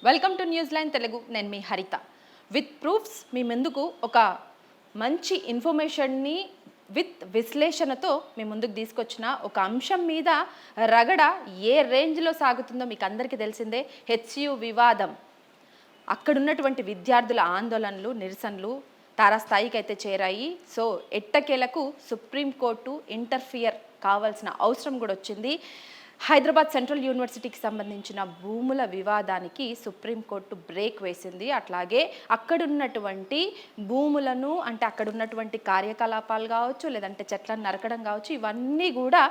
Welcome to news line Telugu. నేను మీ హరిత. With proofs మీ ముందుకు ఒక మంచి ఇన్ఫర్మేషన్ని విత్ విశ్లేషణతో మీ ముందుకు తీసుకొచ్చిన ఒక అంశం మీద రగడ ఏ రేంజ్లో సాగుతుందో మీకు అందరికీ తెలిసిందే. హెచ్యు వివాదం, అక్కడున్నటువంటి విద్యార్థుల ఆందోళనలు, నిరసనలు తారాస్థాయికి అయితే చేరాయి. సో ఎట్టకేలకు సుప్రీంకోర్టు ఇంటర్ఫియర్ కావాల్సిన అవసరం కూడా వచ్చింది. హైదరాబాద్ సెంట్రల్ యూనివర్సిటీకి సంబంధించిన భూముల వివాదానికి సుప్రీంకోర్టు బ్రేక్ వేసింది. అట్లాగే అక్కడున్నటువంటి భూములను, అంటే అక్కడున్నటువంటి కార్యకలాపాలు కావచ్చు, లేదంటే చెట్లను నరకడం కావచ్చు, ఇవన్నీ కూడా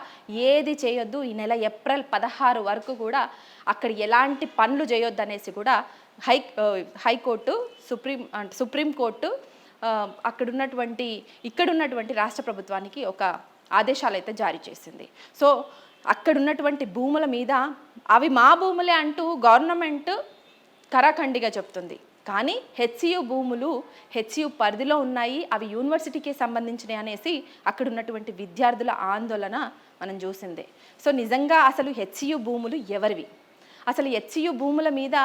ఏది చేయొద్దు, ఈ నెల ఏప్రిల్ 16 వరకు కూడా అక్కడ ఎలాంటి పనులు చేయొద్దు అనేసి కూడా హైకోర్టు సుప్రీంకోర్టు ఇక్కడున్నటువంటి రాష్ట్ర ప్రభుత్వానికి ఒక ఆదేశాలు అయితే జారీ చేసింది. సో అక్కడున్నటువంటి భూముల మీద అవి మా భూములే అంటూ గవర్నమెంట్ కరాఖండిగా చెప్తుంది. కానీ హెచ్సియు భూములు హెచ్సియు పరిధిలో ఉన్నాయి, అవి యూనివర్సిటీకి సంబంధించినవి అనేసి అక్కడున్నటువంటి విద్యార్థుల ఆందోళన మనం చూసిందే. సో నిజంగా అసలు హెచ్సియు భూములు ఎవరివి? అసలు హెచ్సియు భూముల మీద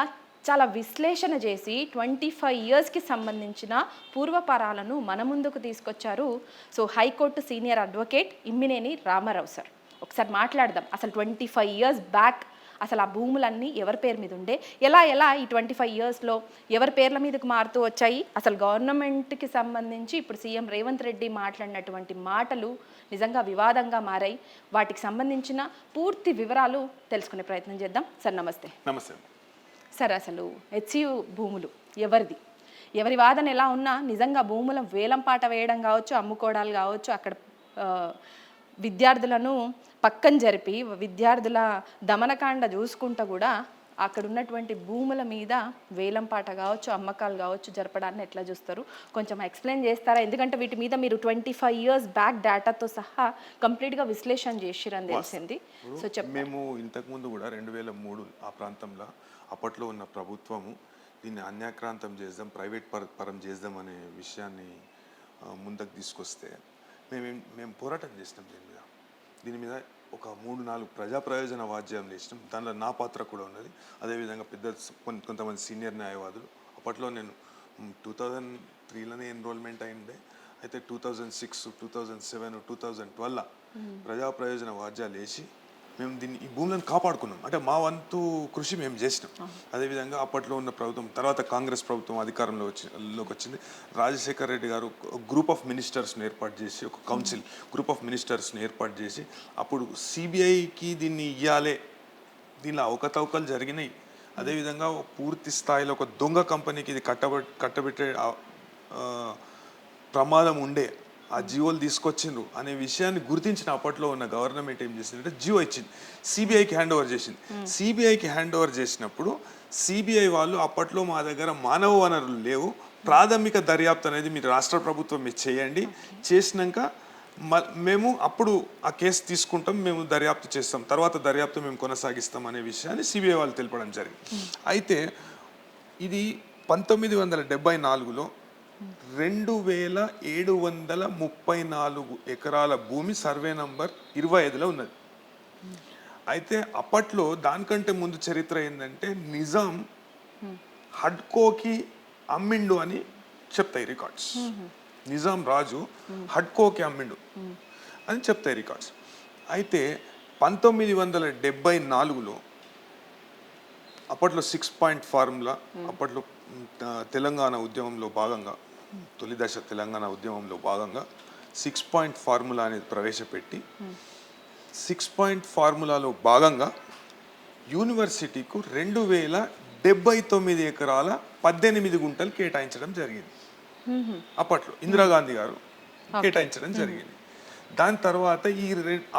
చాలా విశ్లేషణ చేసి 25 ఇయర్స్కి సంబంధించిన పూర్వపరాలను మన ముందుకు తీసుకొచ్చారు. So high court senior advocate Immineni Ramarao sir. ఒకసారి మాట్లాడదాం. అసలు 25 ఇయర్స్ బ్యాక్ అసలు ఆ భూములన్నీ ఎవరి పేరు మీద ఉండే, ఎలా ఈ 25 ఇయర్స్లో ఎవరి పేర్ల మీదకు మారుతూ వచ్చాయి, అసలు గవర్నమెంట్కి సంబంధించి ఇప్పుడు సీఎం రేవంత్ రెడ్డి మాట్లాడినటువంటి మాటలు నిజంగా వివాదంగా మారాయి. వాటికి సంబంధించిన పూర్తి వివరాలు తెలుసుకునే ప్రయత్నం చేద్దాం. సార్ నమస్తే. నమస్తే సార్, అసలు హెచ్సియు భూములు ఎవరిది? ఎవరి వాదన ఎలా ఉన్నా నిజంగా భూముల వేలం పాట వేయడం కావచ్చు, అమ్ముకోవడాలు కావచ్చు, అక్కడ విద్యార్థులను పక్కన జరిపి విద్యార్థుల దమనకాండ చూసుకుంటూ కూడా అక్కడ ఉన్నటువంటి భూముల మీద వేలంపాట కావచ్చు, అమ్మకాలు కావచ్చు జరపడాన్ని ఎట్లా చూస్తారు? కొంచెం ఎక్స్ప్లెయిన్ చేస్తారా? ఎందుకంటే వీటి మీద మీరు 25 ఇయర్స్ బ్యాక్ డేటాతో సహా కంప్లీట్గా విశ్లేషణ చేసిరని తెలిసింది. సో మేము ఇంతకుముందు కూడా 2003 ఆ ప్రాంతంలో అప్పట్లో ఉన్న ప్రభుత్వము దీన్ని అన్యాక్రాంతం చేద్దాం, ప్రైవేట్ పరం చేద్దాం అనే విషయాన్ని ముందుకు తీసుకొస్తే మేము పోరాటం చేసినాం. దీని మీద ఒక 3-4 ప్రజా ప్రయోజన వాద్యాలు చేసినాం. దానిలో నా పాత్ర కూడా ఉన్నది. అదేవిధంగా కొంతమంది సీనియర్ న్యాయవాదులు. అప్పట్లో నేను 2003లోనే ఎన్రోల్మెంట్ అయిందే. అయితే 2006, 2007, 2012 ప్రజా ప్రయోజన వాద్యాలు వేసి మేము ఈ భూములను కాపాడుకున్నాం. అంటే మా వంతు కృషి మేము చేసినాం. అదేవిధంగా అప్పట్లో ఉన్న ప్రభుత్వం, తర్వాత కాంగ్రెస్ ప్రభుత్వం అధికారంలోకి వచ్చింది. రాజశేఖర రెడ్డి గారు గ్రూప్ ఆఫ్ మినిస్టర్స్ని ఏర్పాటు చేసి, ఒక కౌన్సిల్ గ్రూప్ ఆఫ్ మినిస్టర్స్ని ఏర్పాటు చేసి, అప్పుడు సిబిఐకి దీన్ని ఇవ్వాలి, దీనిలో అవకతవకలు జరిగినాయి, అదేవిధంగా పూర్తి స్థాయిలో ఒక దొంగ కంపెనీకి ఇది కట్టబెట్టే ప్రమాదం ఉండే, ఆ జియోలు తీసుకొచ్చిండ్రు అనే విషయాన్ని గుర్తించిన అప్పట్లో ఉన్న గవర్నమెంట్ ఏం చేసిందంటే జియో ఇచ్చింది, సిబిఐకి హ్యాండ్ ఓవర్ చేసింది. సిబిఐకి హ్యాండ్ ఓవర్ చేసినప్పుడు సిబిఐ వాళ్ళు అప్పట్లో మా దగ్గర మానవ వనరులు లేవు, ప్రాథమిక దర్యాప్తు అనేది మీరు రాష్ట్ర ప్రభుత్వం మీరు చేయండి, చేసినాక మేము అప్పుడు ఆ కేసు తీసుకుంటాం, మేము దర్యాప్తు చేస్తాం, తర్వాత దర్యాప్తు మేము కొనసాగిస్తాం అనే విషయాన్ని సిబిఐ వాళ్ళు తెలపడం జరిగింది. అయితే ఇది 1974లో 2734 ఎకరాల భూమి సర్వే నంబర్ 25లో ఉన్నది. అయితే అప్పట్లో దానికంటే ముందు చరిత్ర ఏంటంటే నిజాం హడ్కోకి అమ్మిండు అని చెప్తాయి రికార్డ్స్. నిజాం రాజు హడ్కోకి అమ్మిండు అని చెప్తాయి రికార్డ్స్. అయితే 1974లో అప్పట్లో 6 పాయింట్ ఫార్ములా, అప్పట్లో తెలంగాణ ఉద్యమంలో భాగంగా, తొలి దశ తెలంగాణ ఉద్యమంలో భాగంగా 6 పాయింట్ ఫార్ములా అనేది ప్రవేశపెట్టి 6 పాయింట్ ఫార్ములాలో భాగంగా యూనివర్సిటీకు 2079 ఎకరాల 18 గుంటలు కేటాయించడం జరిగింది. అప్పట్లో ఇందిరాగాంధీ గారు కేటాయించడం జరిగింది. దాని తర్వాత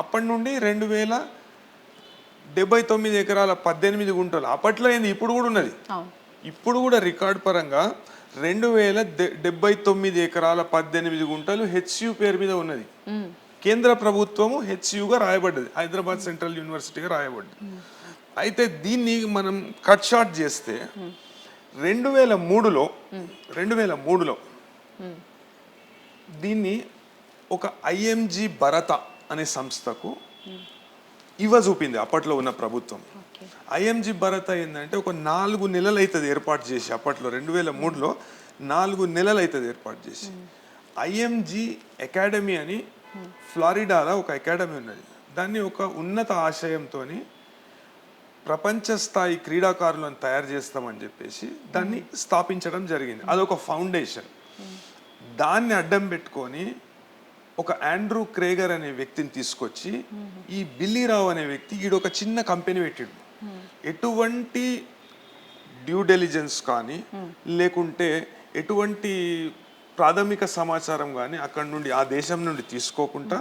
అప్పటి నుండి 2079 ఎకరాల 18 గుంటలు అప్పట్లో ఏంది, ఇప్పుడు కూడా ఉన్నది. ఇప్పుడు కూడా రికార్డ్ పరంగా 2079 ఎకరాల 18 గుంటలు హెచ్సియు పేరు మీద ఉన్నది. కేంద్ర ప్రభుత్వము హెచ్సియుగా రాయబడ్డది, హైదరాబాద్ సెంట్రల్ యూనివర్సిటీగా రాయబడ్డది. అయితే దీన్ని మనం కట్ షార్ట్ చేస్తే 2003లో దీన్ని ఒక ఐఎంజి భరత అనే సంస్థకు చూపింది అప్పట్లో ఉన్న ప్రభుత్వం. ఓకే. ఐఎంజీ భరత్ ఏంటంటే ఒక 4 నెలలు అవుతుంది ఏర్పాటు చేసి, అప్పట్లో 2003లో 4 నెలలు అవుతుంది ఏర్పాటు చేసి. ఐఎంజీ అకాడమీ అని ఫ్లారిడాలో ఒక అకాడమీ ఉన్నది. దాన్ని ఒక ఉన్నత ఆశయంతో ప్రపంచ స్థాయి క్రీడాకారులను తయారు చేస్తామని చెప్పేసి దాన్ని స్థాపించడం జరిగింది. అదొక ఫౌండేషన్. దాన్ని అడ్డం పెట్టుకొని ఒక ఆండ్రూ క్రేగర్ అనే వ్యక్తిని తీసుకొచ్చి ఈ బిల్లీరావు అనే వ్యక్తి ఈడొక చిన్న కంపెనీ పెట్టాడు. ఎటువంటి డ్యూ డెలిజెన్స్ కానీ లేకుంటే ఎటువంటి ప్రాథమిక సమాచారం కానీ అక్కడ నుండి ఆ దేశం నుండి తీసుకోకుండా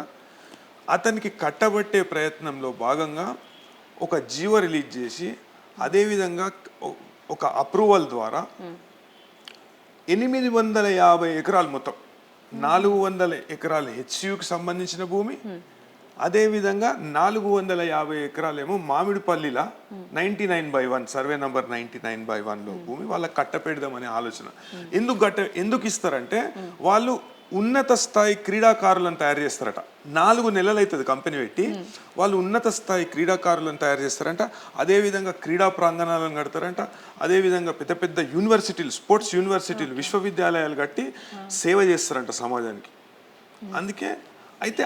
అతనికి కట్టబట్టే ప్రయత్నంలో భాగంగా ఒక జీవో రిలీజ్ చేసి, అదేవిధంగా ఒక అప్రూవల్ ద్వారా 850 ఎకరాలు, మొత్తం 400 ఎకరాలు హెచ్యుకి సంబంధించిన భూమి, అదేవిధంగా 450 ఎకరాలేమో మామిడిపల్లిలా 99/1 సర్వే నంబర్ 99/1లో భూమి వాళ్ళకి కట్టపెడదామనే ఆలోచన. ఎందుకు ఇస్తారంటే వాళ్ళు ఉన్నత స్థాయి క్రీడాకారులను తయారు చేస్తారట. 4 నెలలు అవుతుంది కంపెనీ పెట్టి, వాళ్ళు ఉన్నత స్థాయి క్రీడాకారులను తయారు చేస్తారంట. అదేవిధంగా క్రీడా ప్రాంగణాలను కడతారంట. అదేవిధంగా పెద్ద పెద్ద యూనివర్సిటీలు, స్పోర్ట్స్ యూనివర్సిటీలు, విశ్వవిద్యాలయాలు కట్టి సేవ చేస్తారంట సమాజానికి. అందుకే అయితే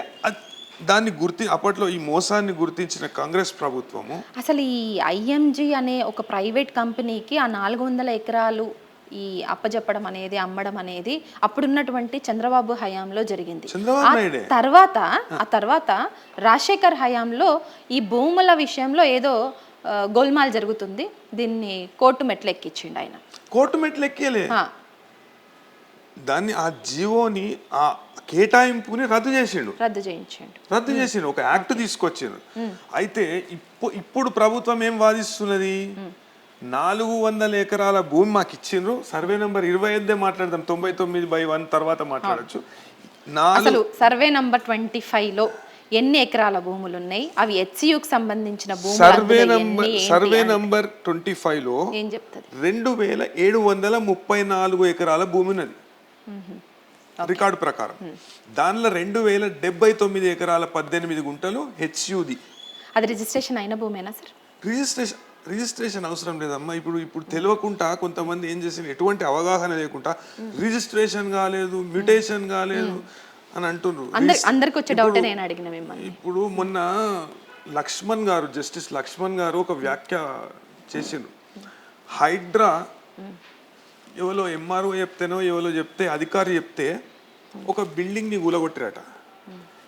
దాన్ని అప్పట్లో ఈ మోసాన్ని గుర్తించిన కాంగ్రెస్ ప్రభుత్వము అసలు ఈ ఐఎంజీ అనే ఒక ప్రైవేట్ కంపెనీకి ఆ 400 ఎకరాలు ఈ అప్పజెప్పడం అనేది, అమ్మడం అనేది అప్పుడున్నటువంటి చంద్రబాబు హయాంలో జరిగింది. ఆ తర్వాత రాజశేఖర్ హయాంలో ఈ భూముల విషయంలో ఏదో గోల్మాల్ జరుగుతుంది, దీన్ని కోర్టు మెట్లెక్కించిండు ఆయన. కోర్టు మెట్లెక్కలే, దాన్ని ఆ జీవోని ఆ కేటాయింపుని రద్దు చేసిండు, ఒక యాక్ట్ తీసుకొచ్చారు. అయితే ఇప్పుడు ప్రభుత్వం ఏం వాదిస్తున్నది, 400 ఎకరాల భూమి మాకు ఇచ్చిండ్రు, సర్వే నంబర్ 25 మాట్లాడదాం, 99/1 తర్వాత మాట్లాడచ్చు. అసలు సర్వే నంబర్ 25లో ఎన్ని ఎకరాల భూములు ఉన్నాయి, అవి హెచ్సియుకి సంబంధించిన భూములు. సర్వే నంబర్ 25లో ఏం చెప్తుంది, 2734 ఎకరాల భూమి ఉన్నది రికార్డు ప్రకారం. దానిలో 2079 ఎకరాల 18 గుంటలు హెచ్యుది. అది రిజిస్ట్రేషన్ అయిన భూమేనా సార్? రిజిస్ట్రేషన్ అవసరం లేదమ్మా. ఇప్పుడు తెలియకుండా కొంతమంది ఏం చేసిన, ఎటువంటి అవగాహన లేకుండా రిజిస్ట్రేషన్ కాలేదు, మ్యూటేషన్ కాలేదు అని అంటున్నారు. అందరికి వచ్చే డౌట్ నేను అడిగిన మిమ్మల్ని. ఇప్పుడు మొన్న జస్టిస్ లక్ష్మణ్ గారు ఒక వ్యాఖ్య చేసిండ్రు. హైడ్రా ఎవరో ఎంఆర్ఓ చెప్తేనో ఎవరో చెప్తే, అధికారి చెప్తే ఒక బిల్డింగ్ ని కూలగొట్టారట.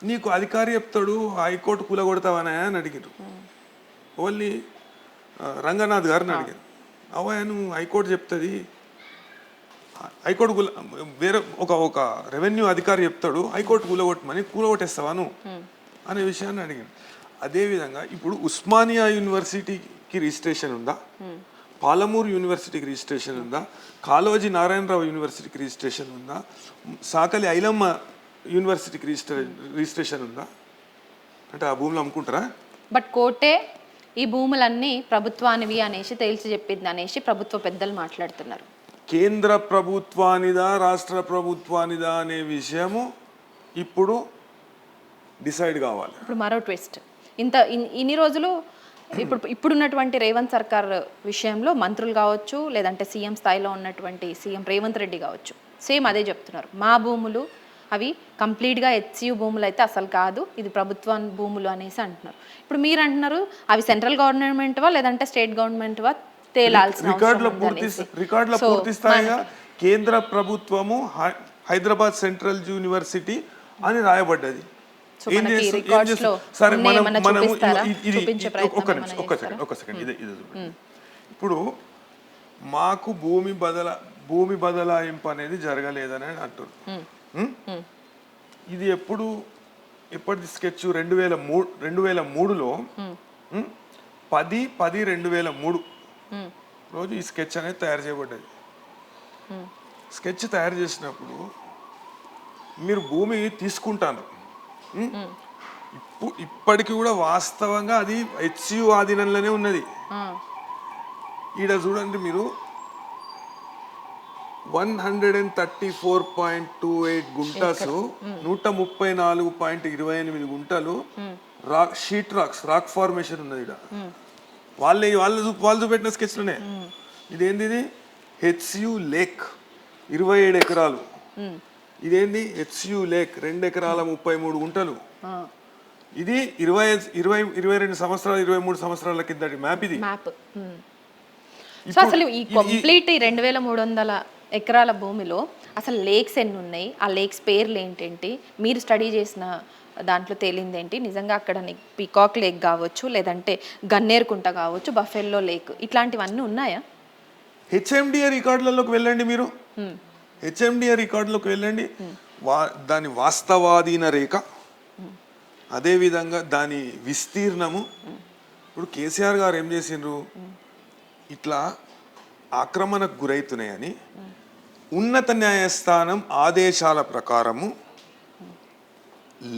నీకు అధికారి చెప్తాడు హైకోర్టు కూలగొడతావనా అని అడిగారు. ఓన్లీ రంగనాథ్ గారిని అడిగారు. అవయా నువ్వు హైకోర్టు చెప్తుంది, హైకోర్టు వేరే ఒక రెవెన్యూ అధికారి చెప్తాడు హైకోర్టు కూలగొట్టేస్తావా నువ్వు అనే విషయాన్ని అడిగాను. అదేవిధంగా ఇప్పుడు ఉస్మానియా యూనివర్సిటీకి రిజిస్ట్రేషన్ ఉందా, పాలమూరు యూనివర్సిటీకి రిజిస్ట్రేషన్ ఉందా, కాళోజీ నారాయణరావు యూనివర్సిటీకి రిజిస్ట్రేషన్ ఉందా, సాకలి ఐలమ్మ యూనివర్సిటీకి రిజిస్ట్రేషన్ ఉందా? అంటే ఆ భూములు అమ్ముకుంటారా? బట్ కోర్టే ఈ భూములన్నీ ప్రభుత్వానివి అనేసి తేల్చి చెప్పింది అనేసి ప్రభుత్వ పెద్దలు మాట్లాడుతున్నారు. కేంద్ర ప్రభుత్వానిదా రాష్ట్ర ప్రభుత్వానిదా అనే విషయము ఇప్పుడు డిసైడ్ కావాలి. ఇప్పుడు మరో ట్విస్ట్, ఇన్ని రోజులు ఇప్పుడున్నటువంటి రేవంత్ సర్కార్ విషయంలో మంత్రులు కావచ్చు, లేదంటే సీఎం స్థాయిలో ఉన్నటువంటి సీఎం రేవంత్ రెడ్డి కావచ్చు, సేమ్ అదే చెప్తున్నారు. మా భూములు అవి కంప్లీట్గా హెచ్సియు భూములు అయితే అసలు కాదు, ఇది ప్రభుత్వ భూములు అనేసి అంటున్నారు. ఇప్పుడు మీరు అంటున్నారు అవి సెంట్రల్ గవర్నమెంట్వా లేదంటే స్టేట్ గవర్నమెంట్వా తేలాల్సిన రికార్డుల పూర్తి స్థాయిగా కేంద్ర ప్రభుత్వము హైదరాబాద్ సెంట్రల్ యూనివర్సిటీ అని రాయబడ్డది. ఇప్పుడు మాకు భూమి బదలాయింపు అనేది జరగలేదని అంటారు. ఇది ఎప్పటి స్కెచ్ 2003లో 10/10/2003 రోజు ఈ స్కెచ్ అనేది తయారు చేయబడ్డది. స్కెచ్ తయారు చేసినప్పుడు మీరు భూమి తీసుకుంటాను, ఇప్పటికి కూడా వాస్తవంగా అది హెచ్సియు ఆధీనంలోనే ఉన్నది. ఈడ చూడండి మీరు 134.28 గుంటాస్, 134.28 గుంటలు రాక్ ఫార్మేషన్ ఉన్నది. వాళ్ళు చూపెట్టిన స్కెచ్లోనే ఇదేంది ఇది హెచ్యు లేక్ 27 ఎకరాలు. ఇదేంది హెచ్యు లేక్ 2 ఎకరాల 33 గుంటలు. ఇది 22 సంవత్సరాలు 23 సంవత్సరాల కిందటి మ్యాప్ ఇది. మ్యాప్. సో అసలు ఈ కంప్లీట్ 2300 ఎకరాల భూమిలో అసలు లేక్స్ ఎన్ని ఉన్నాయి, ఆ లేక్స్ పేర్లు ఏంటేంటి, మీరు స్టడీ చేసిన దాంట్లో తేలింది ఏంటి, నిజంగా అక్కడ పీకాక్ లేక్ కావచ్చు, లేదంటే గన్నేరుకుంట కావచ్చు, బఫెల్లో లేక్, ఇట్లాంటివన్నీ ఉన్నాయా? హెచ్ఎండిఏ రికార్డులలోకి వెళ్ళండి మీరు. హెచ్ఎండిఏ రికార్డులోకి వెళ్ళండి. దాని వాస్తవాధీన రేఖ, అదేవిధంగా దాని విస్తీర్ణము. ఇప్పుడు కేసీఆర్ గారు ఏం చేసిండ్రు, ఇట్లా ఆక్రమణకు గురవుతున్నాయని ఉన్నత న్యాయస్థానం ఆదేశాల ప్రకారము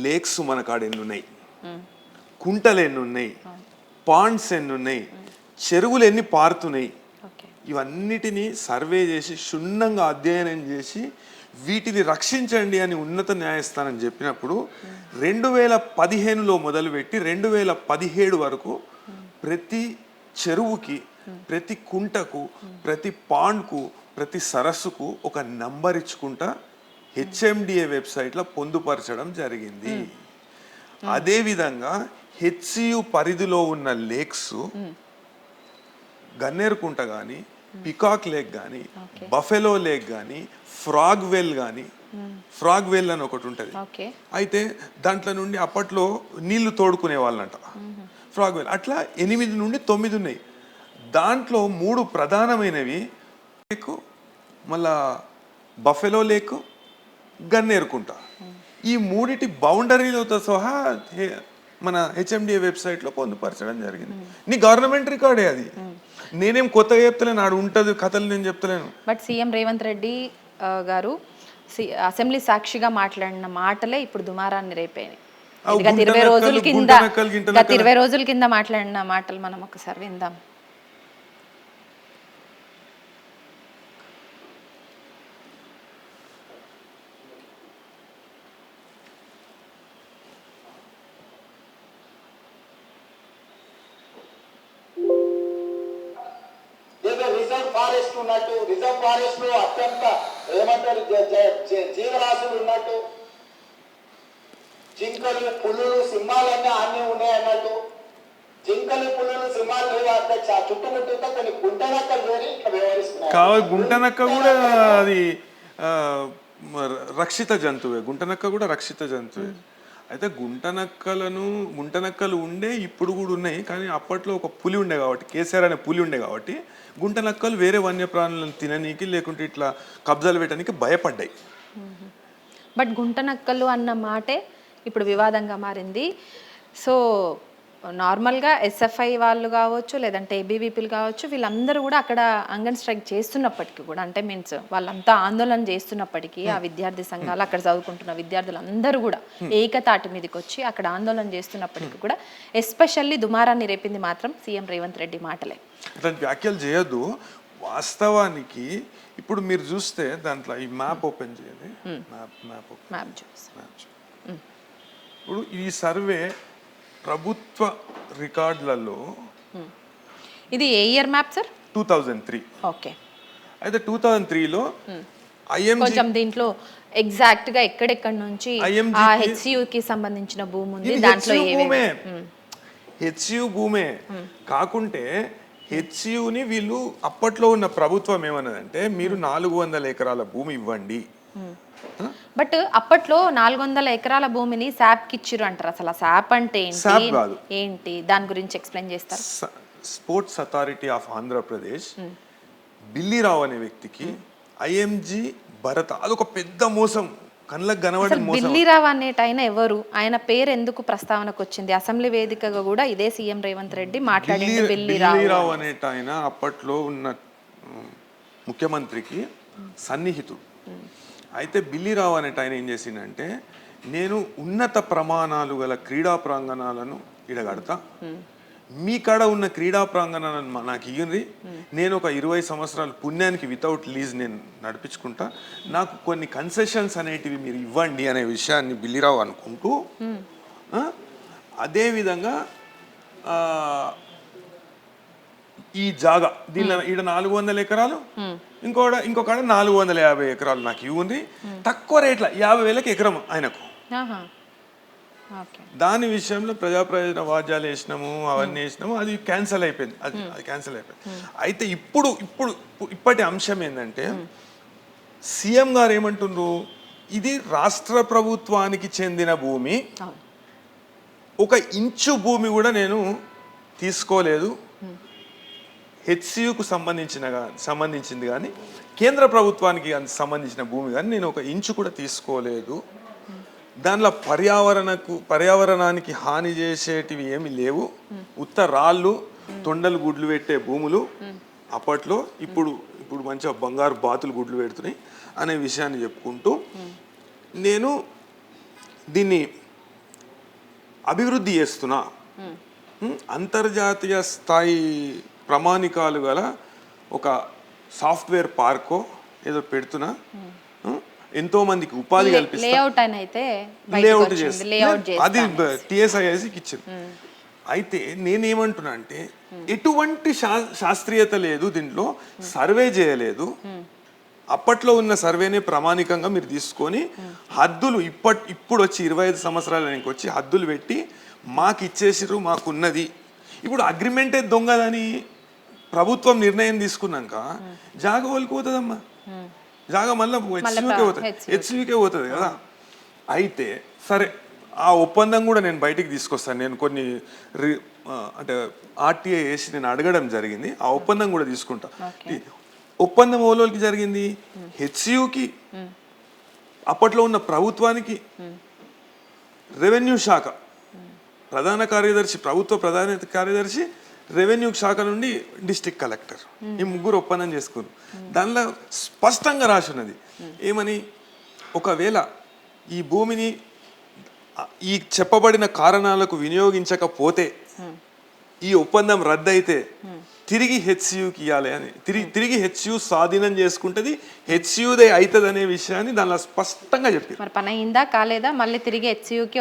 లేక్స్ మన కాడ ఎన్నున్నాయి, కుంటలు ఎన్నున్నాయి, పాండ్స్ ఎన్నున్నాయి, చెరువులు ఎన్ని పారుతున్నాయి, ఇవన్నిటినీ సర్వే చేసి క్షుణ్ణంగా అధ్యయనం చేసి వీటిని రక్షించండి అని ఉన్నత న్యాయస్థానం చెప్పినప్పుడు 2015లో మొదలుపెట్టి 2017 వరకు ప్రతి చెరువుకి, ప్రతి కుంటకు, ప్రతి పాండ్కు, ప్రతి సరస్సుకు ఒక నంబర్ ఇచ్చుకుంటా హెచ్ఎండిఏ వెబ్సైట్లో పొందుపరచడం జరిగింది. అదేవిధంగా హెచ్సియు పరిధిలో ఉన్న లేక్స్ గన్నేరుకుంట కానీ, పికాక్ లేక్ కానీ, బఫెలో లేక్ కానీ, ఫ్రాగ్ వెల్ కానీ, ఫ్రాగ్ వెల్ అని ఒకటి ఉంటుంది. అయితే దాంట్లో నుండి అప్పట్లో నీళ్లు తోడుకునే వాళ్ళంట, ఫ్రాగ్ వెల్. అట్లా 8 నుండి 9 ఉన్నాయి. దాంట్లో 3 ప్రధానమైనవి లేక్, మళ్ళా బఫెలో లేక్, గన్నేరుకుంట. ఈ 3 బౌండరీలతో సహా మన హెచ్ఎండిఏ వెబ్సైట్లో పొందుపరచడం జరిగింది. నీ గవర్నమెంట్ రికార్డే అది. నేనేం కొత్తగా చెప్తలేను, ఆడు ఉంటుంది కథలు నేను చెప్తలేను. బట్ సీఎం రేవంత్ రెడ్డి గారు అసెంబ్లీ సాక్షిగా మాట్లాడిన మాటలే ఇప్పుడు దుమారాన్ని రేపాయి. గత 20 రోజుల కింద మాట్లాడిన మాటలు మనం ఒకసారి విందాం. ఫారెస్ట్ ఉన్నట్టు, రిజర్వ్ ఫారెస్ట్ లో అత్యంత ఏమంటారు జీవరాశులు ఉన్నట్టు, జింకలు, పులులు, సింహాలన్నీ అన్నీ ఉన్నాయి అన్నట్టు. జింకలు, పులులు, సింహాలు లేవు అధ్యక్ష. చుట్టుముట్టుతో కొన్ని గుంటనక్కలు వేరి ఇట్లా వ్యవహరిస్తున్నాయి. గుంటనక్క కూడా అది రక్షిత జంతువే. గుంటనక్క కూడా రక్షిత జంతువే. అయితే గుంటనక్కలు ఉండే, ఇప్పుడు కూడా ఉన్నాయి. కానీ అప్పట్లో ఒక పులి ఉండే కాబట్టి, కేసీఆర్ అనే పులి ఉండే కాబట్టి గుంటనక్కలు వేరే వన్యప్రాణులను తిననీకి లేకుంటే ఇట్లా కబ్జాలు పెట్టడానికి భయపడ్డాయి. బట్ గుంటనక్కలు అన్న మాటే ఇప్పుడు వివాదంగా మారింది. సో నార్మల్గా ఎస్ఎఫ్ఐ వాళ్ళు కావచ్చు, లేదంటే ఏబీవీపీలు కావచ్చు, వీళ్ళందరూ కూడా అక్కడ అంగన్ స్ట్రైక్ చేస్తున్నప్పటికీ కూడా, అంటే మీన్స్ వాళ్ళంతా ఆందోళన చేస్తున్నప్పటికీ, ఆ విద్యార్థి సంఘాలు, అక్కడ చదువుకుంటున్న విద్యార్థులు అందరూ కూడా ఏకతాటి మీదకి వచ్చి అక్కడ ఆందోళన చేస్తున్నప్పటికీ కూడా ఎస్పెషల్లీ దుమారాన్ని రేపింది మాత్రం సీఎం రేవంత్ రెడ్డి మాటలే. వ్యాఖ్యలు చేయొద్దు. వాస్తవానికి ఇప్పుడు మీరు చూస్తే దాంట్లో ఈ మ్యాప్ ఓపెన్ చేయండి. ఇప్పుడు ఈ సర్వే ప్రభుత్వ రికార్డులలో, ఇది ఏ ఇయర్ మ్యాప్ సార్? 2003. ఓకే. అయితే 2003లో కొంచెం దీంట్లో ఎగ్జాక్ట్ గా ఎక్కడెక్కడ నుంచి ఆ హెచ్సియు కి సంబంధించిన భూమి ఉంది, దాంట్లో హెచ్సియు భూమే కాకుంటే హెచ్సియుని వీళ్ళు అప్పట్లో ఉన్న ప్రభుత్వం ఏమన్నదంటే మీరు 400 ఎకరాల భూమి ఇవ్వండి. బట్ అప్పట్లో 400 ఎకరాల భూమిని శాప్ కి ఇచ్చిర్రు అంటారు. అసలు శాప్ అంటే ఏంటి, దాని గురించి ఎక్స్ప్లెయిన్ చేస్తారు. Sports authority of Andhra Pradesh Billi Rao అనే వ్యక్తికి ఐఎంజీ భరత, అదొక పెద్ద మోసం, కళ్ళకు కనబడిన మోసం. బిల్లీరావు అనేట ఆయన ఎవరు, ఆయన పేరు ఎందుకు ప్రస్తావనకు వచ్చింది? అసెంబ్లీ వేదికగా కూడా ఇదే సీఎం రేవంత్ రెడ్డి మాట్లాడింది. బిల్లీరావు అనేట ఆయన అప్పట్లో ఉన్న ముఖ్యమంత్రికి సన్నిహితుడు. అయితే బిల్లీరావు అనేట ఆయన ఏం చేసిందంటే, నేను ఉన్నత ప్రమాణాలు గల క్రీడా ప్రాంగణాలను ఇడగడతా, మీ కాడ ఉన్న క్రీడా ప్రాంగణాలను నాకు ఇయ్యండి, నేను ఒక 20 సంవత్సరాలు పుణ్యానికి వితౌట్ లీజ్ నేను నడిపించుకుంటా, నాకు కొన్ని కన్సెషన్స్ అనేటివి మీరు ఇవ్వండి అనే విషయాన్ని బిల్లీరావు అనుకుంటూ, అదేవిధంగా ఈ జాగా దీనిలో ఈడ 400 ఎకరాలు, ఇంకొకడ 450 ఎకరాలు నాకు ఇవి ఉంది. తక్కువ రేట్ల 50,000కి ఎకరం ఆయనకు. ఆహా. ఓకే. దాని విషయంలో ప్రజాప్రయోజన వాద్యాలు వేసినాము, అవన్నీ వేసినాము, అది క్యాన్సిల్ అయిపోయింది. అది క్యాన్సిల్ అయిపోయింది. అయితే ఇప్పటి అంశం ఏంటంటే సీఎం గారు ఏమంటుండ్రు, ఇది రాష్ట్ర ప్రభుత్వానికి చెందిన భూమి, అవును. 1 ఇంచు భూమి కూడా నేను తీసుకోలేదు, హెచ్సియుకు సంబంధించింది కానీ కేంద్ర ప్రభుత్వానికి సంబంధించిన భూమి కానీ నేను 1 ఇంచు కూడా తీసుకోలేదు, దానిలో పర్యావరణానికి హాని చేసేటివి ఏమి లేవు, ఉత్త రాళ్ళు తొండలు గుడ్లు పెట్టే భూములు అప్పట్లో, ఇప్పుడు మంచిగా బంగారు బాతులు గుడ్లు పెడుతున్నాయి అనే విషయాన్ని చెప్పుకుంటూ నేను దీన్ని అభివృద్ధి చేస్తున్నా, అంతర్జాతీయ స్థాయి ప్రమాణికాలు గల ఒక సాఫ్ట్వేర్ పార్కో ఏదో పెడుతున్నా, ఎంతో మందికి ఉపాధి కల్పిస్తా, లేఅవుట్ చేస్తా, అది TSIIకి ఇచ్చింది. అయితే నేనేమంటున్నా అంటే ఎటువంటి శాస్త్రీయత లేదు దీంట్లో, సర్వే చేయలేదు, అప్పట్లో ఉన్న సర్వేనే ప్రామాణికంగా మీరు తీసుకొని హద్దులు ఇప్పుడు వచ్చి 25 సంవత్సరాలకి వచ్చి హద్దులు పెట్టి మాకు ఇచ్చేసిరు, మాకున్నది. ఇప్పుడు అగ్రిమెంటే దొంగదని ప్రభుత్వం నిర్ణయం తీసుకున్నాక జాగా వాళ్ళకి పోతుందమ్మా, జాగా మళ్ళీ హెచ్సియూకే పోతుంది కదా. అయితే సరే, ఆ ఒప్పందం కూడా నేను బయటికి తీసుకొస్తాను. నేను కొన్ని అంటే RTA వేసి నేను అడగడం జరిగింది, ఆ ఒప్పందం కూడా తీసుకుంటా. ఒప్పందం ఓలోకి జరిగింది, హెచ్సియూకి, అప్పట్లో ఉన్న ప్రభుత్వానికి, రెవెన్యూ శాఖ ప్రధాన కార్యదర్శి, ప్రభుత్వ ప్రధాన కార్యదర్శి, రెవెన్యూ శాఖ నుండి డిస్ట్రిక్ట్ కలెక్టర్, ఈ ముగ్గురు ఒప్పందం చేసుకున్నారు. దానిలో స్పష్టంగా రాసి ఉన్నది ఏమని, ఒకవేళ ఈ భూమిని ఈ చెప్పబడిన కారణాలకు వినియోగించకపోతే ఈ ఒప్పందం రద్దయితే తిరిగి హెచ్సియూకి ఇవ్వాలి అని, తిరిగి హెచ్సియూ స్వాధీనం చేసుకుంటుంది, హెచ్సియూదే అవుతుంది అనే విషయాన్ని దానిలో స్పష్టంగా చెప్పారు. మరి పని అయిందా కాలేదా, మళ్ళీ తిరిగి హెచ్సియూకి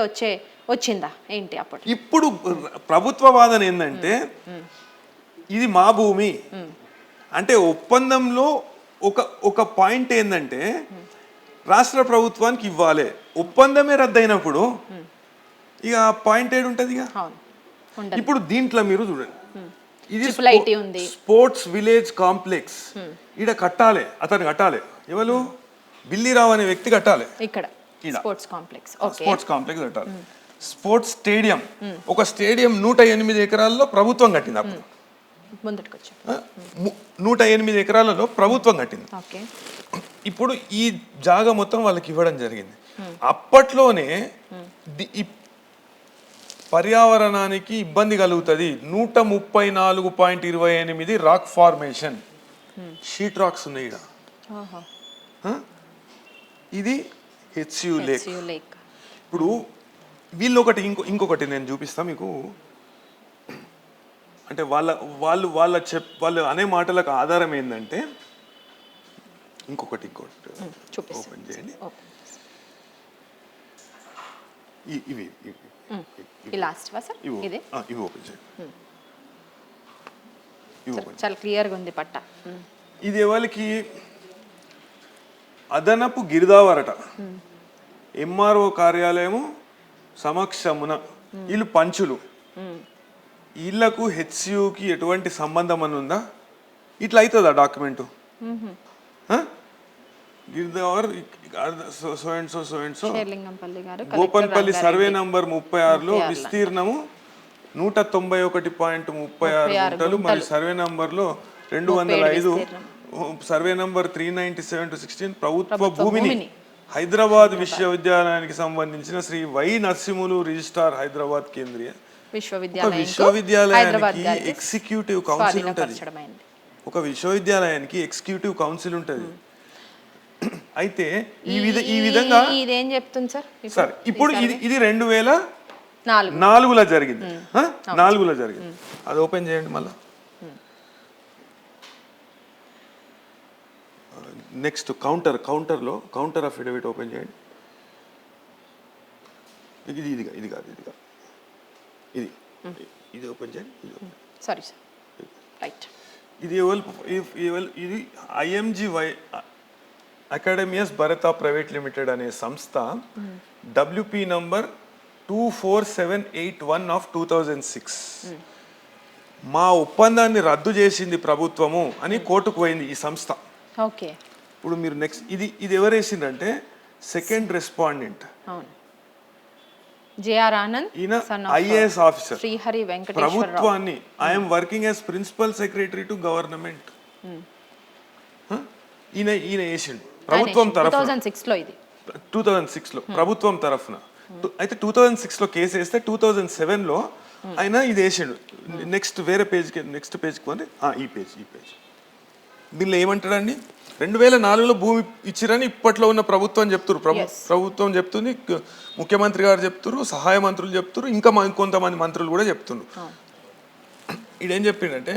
వచ్చిందా ఏంటి అప్పుడు? ఇప్పుడు ప్రభుత్వ వాదన ఏంటంటే ఇది మా భూమి అంటే, ఒప్పందంలో ఒక పాయింట్ ఏంటంటే రాష్ట్ర ప్రభుత్వానికి ఇవ్వాలి, ఒప్పందమే రద్దయినప్పుడు ఇక ఆ పాయింట్ ఏడు ఉంటుంది ఇక. ఇప్పుడు దీంట్లో మీరు చూడండి, ఇది స్పోర్ట్స్ విలేజ్ కాంప్లెక్స్, ఈడ కట్టాలి, అతను కట్టాలి, ఎవరు, బిల్లిరావు అనే వ్యక్తి కట్టాలి, ఇక్కడ స్పోర్ట్స్ కాంప్లెక్స్ కట్టాలి. స్పోర్ట్స్ స్టేడియం, ఒక స్టేడియం 108 ఎకరాల్లో ప్రభుత్వం కట్టింది. అప్పుడు 108 ఎకరాలలో ప్రభుత్వం కట్టింది. ఇప్పుడు ఈ జాగా మొత్తం వాళ్ళకి ఇవ్వడం జరిగింది. అప్పట్లోనే పర్యావరణానికి ఇబ్బంది కలుగుతుంది, 134.28 రాక్ ఫార్మేషన్, షీట్ రాక్స్ ఉన్నాయి ఇక్కడ. ఇది హెచ్సియూ లేక్. ఇప్పుడు వీళ్ళు ఇంకొకటి నేను చూపిస్తా మీకు. అంటే వాళ్ళు అనే మాటలకు ఆధారం ఏంటంటే, ఇంకొకటి ఓపెన్ చేయండి, ఇవి ఓపెన్ చేయండి. చాలా క్లియర్గా ఉంది పట్ట. ఇది ఎవరికి, అదనపు గిరిదావరట, MRO కార్యాలయము సమక్షమున, వీళ్ళు పంచులు, వీళ్ళకు హెచ్సియూకి ఎటువంటి సంబంధం అని ఉందా? ఇట్లా అవుతుందా డాక్యుమెంటు? గిరిదావర్ so and so Gopanpalli survey number 36లో విస్తీర్ణము 191.36 గుంటలు, మరియు సర్వే నంబర్లో 205, సర్వే నంబర్ 397/16 ప్రభుత్వ భూమిని హైదరాబాద్ విశ్వవిద్యాలయానికి సంబంధించిన శ్రీ వై నరసింహులు రిజిస్ట్రార్ హైదరాబాద్ కేంద్రీయ విశ్వవిద్యాలయానికి ఎగ్జిక్యూటివ్ కౌన్సిల్ ఉంటుంది. ఒక విశ్వవిద్యాలయానికి ఎగ్జిక్యూటివ్ కౌన్సిల్ ఉంటుంది. అయితే ఈ విధంగా ఇదేం చెప్తుంది సార్, ఇప్పుడు ఇది 2004లో జరిగింది, 4లో జరిగింది. అది ఓపెన్ చేయండి మళ్ళా. నెక్స్ట్ కౌంటర్ అఫిడవిట్ ఓపెన్ చేయండి. ఇది కాదు ఇది ఓపెన్ చేయండి. Sorry sir, right. ఇది IMGY అకాడమియస్ భరత ప్రైవేట్ లిమిటెడ్ అనే సంస్థ WP నంబర్ 24781 ఆఫ్ 2006 మా ఒప్పందాన్ని రద్దు చేసింది ప్రభుత్వము అని కోర్టుకు పోయింది ఈ సంస్థ. ఓకే. ఇప్పుడు మీరు నెక్స్ట్ ఇది ఎవరు వేసిందంటే సెకండ్ రెస్పాండెంట్ అవును, జేఆర్ ఆనంద్, ఈయన son of IAS officer. Srihari Venkateswara ప్రభుత్వాన్ని I am working as principal secretary to government ఈయన వేసిండు ప్రభుత్వం తరఫున 2006 లో ఇది 2006 లో ప్రభుత్వం తరఫున. అయితే 2006 లో కేసు వేస్తే 2007 లో ఆయన ఇది వేసిండు. నెక్స్ట్ వేరే పేజ్కి నెక్స్ట్ పేజ్కి పోతే ఈ పేజ్ దీనిలో ఏమంటాడండి 2004లో భూమి ఇచ్చిరని ఇప్పట్లో ఉన్న ప్రభుత్వం చెప్తున్నారు. ప్రభుత్వం చెప్తుంది, ముఖ్యమంత్రి గారు చెప్తున్నారు, సహాయ మంత్రులు చెప్తున్నారు, ఇంకా ఇంకొంతమంది మంత్రులు కూడా చెప్తున్నారు. ఇదేం చెప్పిండంటే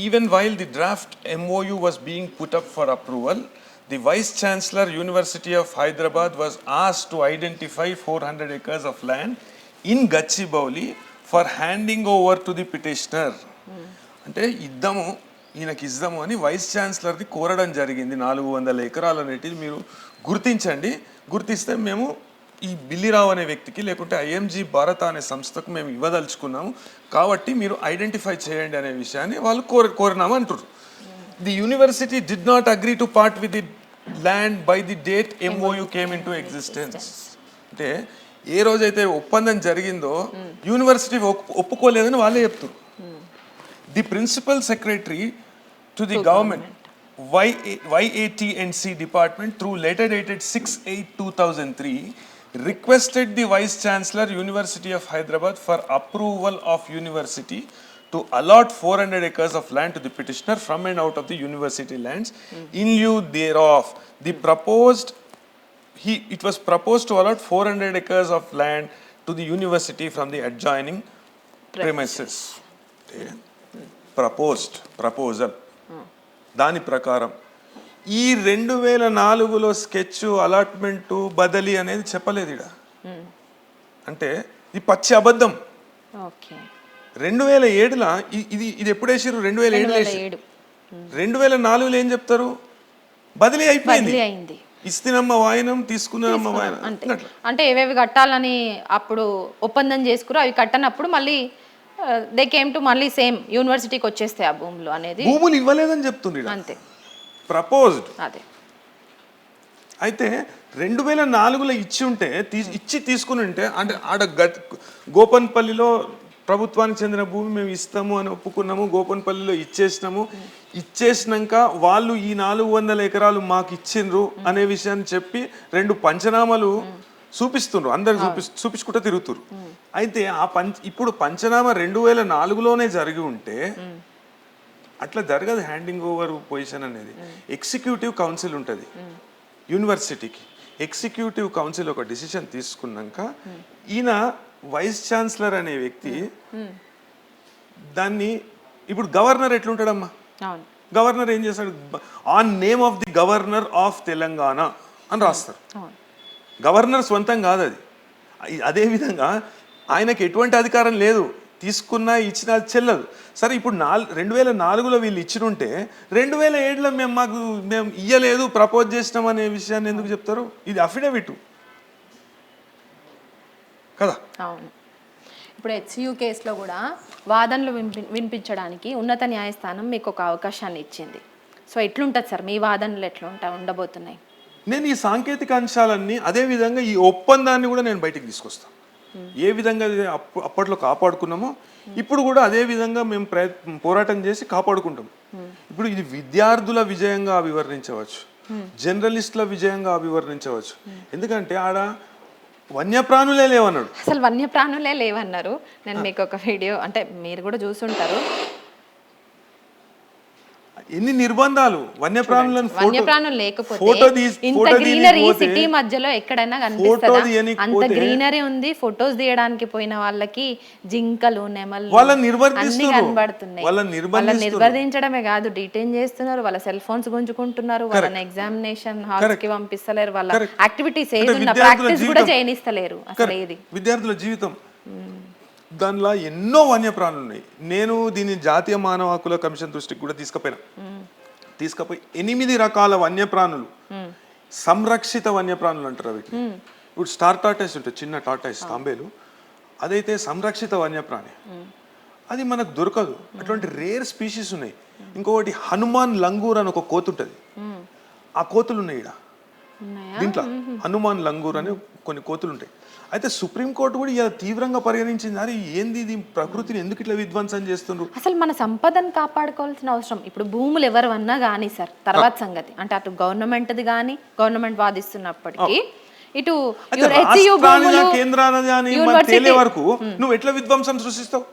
even while the draft MOU was being put up for approval, the Vice Chancellor, University of Hyderabad was asked to identify 400 acres of land in Gachibowli for handing over to the petitioner. అంటే ఈయనకి ఇద్దాము అని vice ఛాన్సలర్ని కోరడం జరిగింది. 400 ఎకరాలు అనేటిది మీరు గుర్తించండి, గుర్తిస్తే మేము ఈ బిల్లిరావు అనే వ్యక్తికి లేకుంటే IMG భారత అనే సంస్థకు మేము ఇవ్వదలుచుకున్నాము కాబట్టి మీరు ఐడెంటిఫై చేయండి అనే విషయాన్ని వాళ్ళు కోరినాము అంటారు. The university did not agree to part with the land by the date MOU came into existence. అంటే ఏ రోజైతే ఒప్పందం జరిగిందో యూనివర్సిటీ ఒప్పుకోలేదని వాళ్ళే చెప్తారు. The principal secretary to the government YATNC department through letter dated 6/8/2003 requested the Vice Chancellor, University of Hyderabad for approval of university to allot 400 acres of land to the petitioner from and out of the university lands. In lieu thereof, it was proposed to allot 400 acres of land to the university from the adjoining premises. Proposal. దాని ప్రకారం ఈ 2004లో sketch allotment బదిలీ అనేది చెప్పలేదు ఇక్కడ. అంటే ఇది పచ్చి అబద్ధం. 2007లో ఇది ఎప్పుడు వేసారు? 2007. 2004లో ఏం చెప్తారు? బదిలీ అయిపోయింది, ఇస్తున్నమ్మ వాయినం తీసుకున్నమ్మ వాయినం అంటే ఏవేవి కట్టాలని అప్పుడు ఒప్పందం చేసుకురు, అవి కట్టనప్పుడు మళ్ళీ దే కేమ్ టు మళ్ళీ సేమ్ యూనివర్సిటీకి వచ్చేస్తాయి ఆ భూములు అనేది. భూములు ఇవ్వలేదని చెప్తుంది అంతే, ప్రపోజ్డ్. అదే అయితే 2004లో ఇచ్చి తీసుకుని ఉంటే అంటే ఆడ గోపన్పల్లిలో ప్రభుత్వానికి చెందిన భూమి మేము ఇస్తాము అని ఒప్పుకున్నాము, గోపన్పల్లిలో ఇచ్చేసినాక వాళ్ళు ఈ 400 ఎకరాలు మాకు ఇచ్చిండ్రు అనే విషయాన్ని చెప్పి 2 పంచనామాలు చూపిస్తుండ్రు, అందరు చూపించుకుంటూ తిరుగుతురు. అయితే ఇప్పుడు పంచనామా 2004లోనే జరిగి ఉంటే అట్లా జరగదు హ్యాండింగ్ ఓవర్ పొజిషన్ అనేది. ఎగ్జిక్యూటివ్ కౌన్సిల్ ఉంటుంది యూనివర్సిటీకి. ఎగ్జిక్యూటివ్ కౌన్సిల్ ఒక డిసిషన్ తీసుకున్నాక ఈయన వైస్ ఛాన్సలర్ అనే వ్యక్తి దాన్ని ఇప్పుడు గవర్నర్ ఎట్లుంటాడమ్మా, గవర్నర్ ఏం చేస్తాడు? On name of the governor of Telangana అని రాస్తారు. గవర్నర్ సొంతం కాదు అది. అదేవిధంగా ఆయనకి ఎటువంటి అధికారం లేదు, తీసుకున్నా ఇచ్చినా చెల్లదు. సరే ఇప్పుడు 2004లో వీళ్ళు ఇచ్చినుంటే 2007లో మేము ఇయ్యలేదు, ప్రపోజ్ చేసినాం అనే విషయాన్ని ఎందుకు చెప్తారు? ఇది అఫిడవిట్ కదా. అవును. ఇప్పుడు HCU కేసులో కూడా వాదనలు వినిపించడానికి ఉన్నత న్యాయస్థానం మీకు ఒక అవకాశాన్ని ఇచ్చింది. సో ఎట్లుంటుంది సార్ మీ వాదనలు ఉండబోతున్నాయి? నేను ఈ సాంకేతిక అంశాలన్నీ అదే విధంగా ఈ ఒప్పందాన్ని కూడా నేను బయటికి తీసుకొస్తాను. ఏ విధంగా అప్పట్లో కాపాడుకున్నామో ఇప్పుడు కూడా అదే విధంగా మేము పోరాటం చేసి కాపాడుకుంటాం. ఇప్పుడు ఇది విద్యార్థుల విజయంగా అభివర్ణించవచ్చు, జర్నలిస్టుల విజయంగా అభివర్ణించవచ్చు. ఎందుకంటే ఆడ వన్యప్రాణులే లేవన్నాడు. అసలు వన్యప్రాణులే లేవన్నారు. నేను మీకు ఒక వీడియో, అంటే మీరు కూడా చూసుంటారు, ఎన్ని నిర్బంధాలు వన్యప్రాణులు లేకపోతే ఇంత గ్రీనరీ సిటీ మధ్యలో ఎక్కడైనా కనిపిస్తుందా? అంత గ్రీనరీ ఉంది. ఫొటోస్ తీయడానికి పోయిన వాళ్ళకి జింకలు, నెమలు అన్ని కనబడుతున్నాయి. వాళ్ళని నిర్బంధించడమే కాదు, డిటైన్ చేస్తున్నారు, వాళ్ళ సెల్ ఫోన్స్ గుంజుకుంటున్నారు, వాళ్ళని ఎగ్జామినేషన్ హాల్స్ కి పంపిస్తలేరు, వాళ్ళ యాక్టివిటీస్ ఏదున్నా ప్రాక్టీస్ కూడా చేయనిస్తలేరు. అసలు ఏది విద్యార్థుల జీవితం దానిలో ఎన్నో వన్యప్రాణులు ఉన్నాయి. నేను దీన్ని జాతీయ మానవ హక్కుల కమిషన్ దృష్టికి కూడా తీసుకుపోయి 8 రకాల వన్యప్రాణులు, సంరక్షిత వన్యప్రాణులు అంటారు వీటిని. ఇప్పుడు స్టార్ టార్టైస్ ఉంటుంది, చిన్న టార్టైస్ తాంబేలు, అదైతే సంరక్షిత వన్యప్రాణి, అది మనకు దొరకదు. అటువంటి రేర్ స్పీషీస్ ఉన్నాయి. ఇంకొకటి హనుమాన్ లంగూర్ అని ఒక కోతి ఉంటుంది, ఆ కోతులు ఉన్నాయి ఇక్కడ దీంట్లో. హనుమాన్ లంగూర్ అని కొన్ని కోతులు ఉంటాయి. అయితే సుప్రీంకోర్టు కూడా ఇలా తీవ్రంగా పరిగణించింది. అరే ఏంది ఇది, ప్రకృతిని ఎందుకు ఇట్లా విధ్వంసం చేస్తున్నారు? అసలు మన సంపదను కాపాడుకోవాల్సిన అవసరం, ఇప్పుడు భూములు ఎవరు అన్నా కానీ సార్ తర్వాత సంగతి, అంటే అటు గవర్నమెంట్ది కానీ గవర్నమెంట్ వాదిస్తున్నప్పటికీ ఇటు కేంద్రాలది అని తేలే వరకు నువ్వు ఎట్లా విధ్వంసం సృష్టిస్తావు?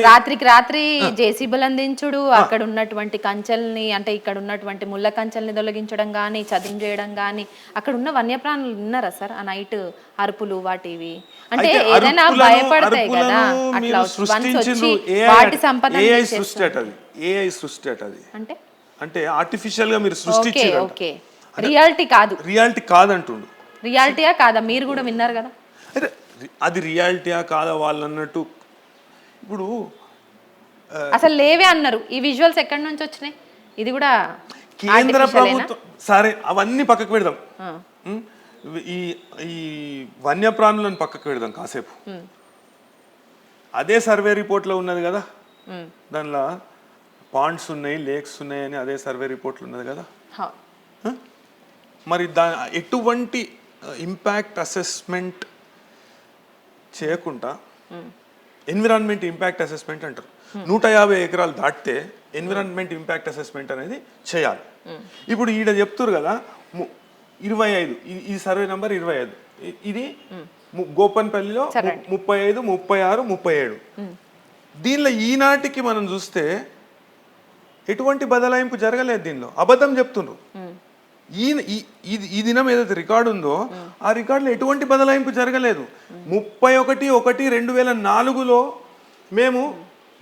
రాత్రికి రాత్రి జేసీబీలు అందించుడు, అక్కడ ఉన్నటువంటి కంచెల్ని, అంటే ఇక్కడ ఉన్నటువంటి ముళ్ళ కంచెల్ని తొలగించడం కానీ, చదును చేయడం కానీ, అక్కడ ఉన్న వన్యప్రాణులు విన్నారా సార్ ఆ నైట్ అరుపులు వాటివి? అంటే ఏదైనా భయపడతాయి కదా, అట్లా వచ్చి వాటి సంపద అంటే అంటే ఆర్టిఫిషియల్ గా మీరు సృష్టించారు. ఓకే, రియాలిటీ కాదు, రియాలిటీ కాదంటుండు. రియాలిటీయా కాదా? మీరు కూడా విన్నారు కదా. అది రియాలిటీయా కాదా వాళ్ళు అన్నట్టు. ఇప్పుడు అసలు లేవే అన్నారు. ఈ విజువల్స్ ఎక్కడి నుంచి వచ్చినాయి? ఇది కూడా కేంద్ర ప్రభుత్వం. సరే అవన్నీ పక్కకు పెడదాం, ఈ వన్యప్రాణులను పక్కకు పెడదాం కాసేపు. అదే సర్వే రిపోర్ట్లో ఉన్నది కదా, దానిలో పాండ్స్ ఉన్నాయి, లేక్స్ ఉన్నాయి అని అదే సర్వే రిపోర్ట్లో ఉన్నది కదా. మరి ఎటువంటి ఇంపాక్ట్ అసెస్మెంట్ చేయకుండా, ఎన్విరాన్మెంట్ ఇంపాక్ట్ అసెస్మెంట్ అంటారు, 150 ఎకరాలు దాటితే ఎన్విరాన్మెంట్ ఇంపాక్ట్ అసెస్మెంట్ అనేది చేయాలి. ఇప్పుడు ఈడ చెప్తారు కదా 25, ఈ సర్వే నెంబర్ 25, ఇది గోపన్పల్లిలో 35, 36, 37. దీనిలో ఈనాటికి మనం చూస్తే ఎటువంటి బదలాయింపు జరగలేదు. దీనిలో అబద్ధం చెప్తున్నారు. ఈ దినం ఏదైతే రికార్డు ఉందో ఆ రికార్డులో ఎటువంటి బదలాయింపు జరగలేదు. 31/1/2004లో మేము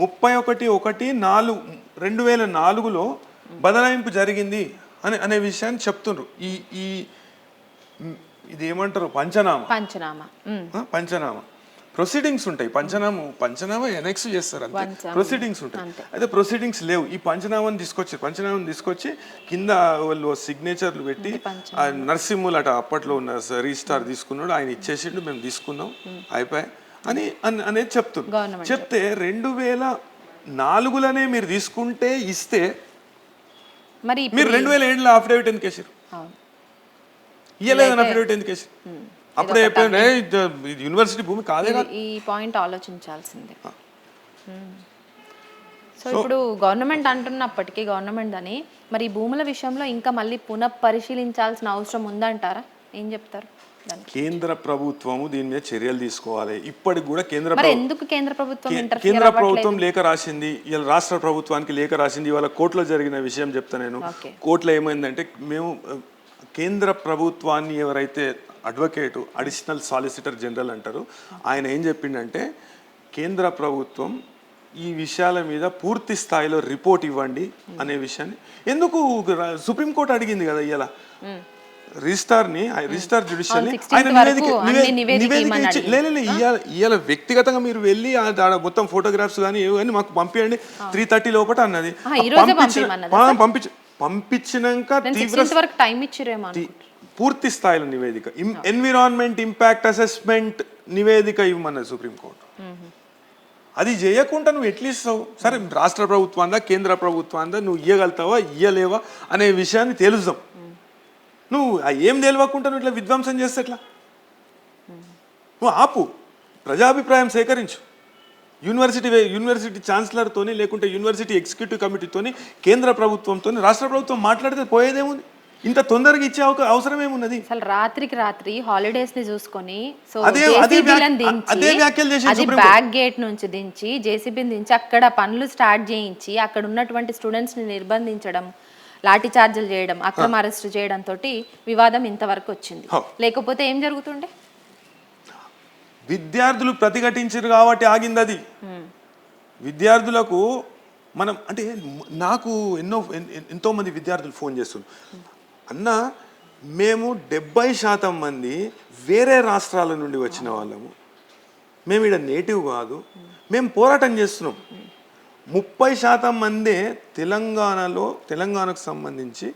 31/1/2004లో బదలాయింపు జరిగింది అనే విషయాన్ని చెప్తున్నారు. ఇది ఏమంటారు, పంచనామా ప్రొసీడింగ్స్ ఉంటాయి. పంచనామా ఎనెక్స్ చేస్తారు అంతే, ప్రొసీడింగ్స్ ఉంటాయి. అయితే ప్రొసీడింగ్స్ లేవు. ఈ పంచనామాని తీసుకొచ్చి కింద వాళ్ళు సిగ్నేచర్లు పెట్టి, నరసింహులు అట అప్పట్లో ఉన్న రిజిస్టార్ తీసుకున్నాడు, ఆయన ఇచ్చేసిండు, మేము తీసుకున్నాం, అయిపోయి అనేది చెప్తున్నారు. చెప్తే 2004లోనే మీరు తీసుకుంటే ఇస్తే మరి మీరు 2007లో అఫిడవిట్ ఎందుకు వేసారు? ఇయ్యలేదని అఫిడవిట్ ఎందుకు వేసారు? అప్పుడే యూనివర్సిటీ భూమి కాదే. ఈ పాయింట్ ఆలోచించాల్సిందే. సో ఇప్పుడు గవర్నమెంట్ అంటున్నప్పటికీ గవర్నమెంట్ అని మరి ఈ భూముల విషయంలో ఇంకా మళ్ళీ పునఃపరిశీలించాల్సిన అవసరం ఉందంటారా? ఏం చెప్తారు? కేంద్ర ప్రభుత్వము దీని మీద చర్యలు తీసుకోవాలి. ఇప్పటికి కూడా కేంద్ర ప్రభుత్వం లేఖ రాసింది, ఇలా రాష్ట్ర ప్రభుత్వానికి లేఖ రాసింది. ఇవాళ కోర్టులో జరిగిన విషయం చెప్తా నేను. కోర్టులో ఏమైందంటే, మేము కేంద్ర ప్రభుత్వాన్ని ఎవరైతే అడ్వకేటు, అడిషనల్ సాలిసిటర్ జనరల్ అంటారు, ఆయన ఏం చెప్పిండంటే, కేంద్ర ప్రభుత్వం ఈ విషయాల మీద పూర్తి స్థాయిలో రిపోర్ట్ ఇవ్వండి అనే విషయాన్ని. ఎందుకు సుప్రీంకోర్టు అడిగింది కదా ఇలా రిజిస్టార్ జ్యుడిషియల్ ఆయన నివేదిక ఇచ్చి, ఇవాళ వ్యక్తిగతంగా మీరు వెళ్ళి మొత్తం ఫోటోగ్రాఫ్స్ కానీ ఏవన్నీ మాకు పంపించండి 3:30 లోపల అన్నది. పంపించినాక పూర్తి స్థాయిలో నివేదిక, ఎన్విరాన్మెంట్ ఇంపాక్ట్ అసెస్మెంట్ నివేదిక ఇవ్వమన్నది సుప్రీంకోర్టు. అది చేయకుండా నువ్వు ఎట్లా ఇస్తావు? సరే, రాష్ట్ర ప్రభుత్వాందా కేంద్ర ప్రభుత్వాందా నువ్వు ఇయ్యగలుగుతావా ఇయ్యలేవా అనే విషయాన్ని తేలుస్తాం. నువ్వు ఏం తెలియకుండా నువ్వు ఇట్లా విధ్వంసం చేస్తే ఎట్లా? నువ్వు ఆపు, ప్రజాభిప్రాయం సేకరించు. యూనివర్సిటీ ఛాన్సలర్తోని, లేకుంటే యూనివర్సిటీ ఎగ్జిక్యూటివ్ కమిటీతోని, కేంద్ర ప్రభుత్వంతో, రాష్ట్ర ప్రభుత్వం మాట్లాడితే పోయేదేముంది? ఇంత తొందరగా ఇచ్చే అవసరం ఏమున్నది? అసలు రాత్రికి రాత్రి హాలిడేస్ ని చూసుకొని బ్యాక్ గేట్ నుంచి దించి జేసీబీని దించి అక్కడ పనులు స్టార్ట్ చేయించి అక్కడ ఉన్నటువంటి స్టూడెంట్స్ ని నిర్బంధించడం, లాఠీ చార్జీలు చేయడం, అక్రమ అరెస్ట్ చేయడం తోటి వివాదం ఇంతవరకు వచ్చింది. లేకపోతే ఏం జరుగుతుండే? విద్యార్థులు ప్రతిఘటించారు కాబట్టి ఆగింది అది. విద్యార్థులకు మనం అంటే, నాకు ఎంతో మంది విద్యార్థులు ఫోన్ చేస్తున్నారు, అన్న మేము 70% మంది వేరే రాష్ట్రాల నుండి వచ్చిన వాళ్ళము, మేము ఇక్కడ నేటివ్ కాదు, మేము పోరాటం చేస్తున్నాం. 30% మందే తెలంగాణకు సంబంధించి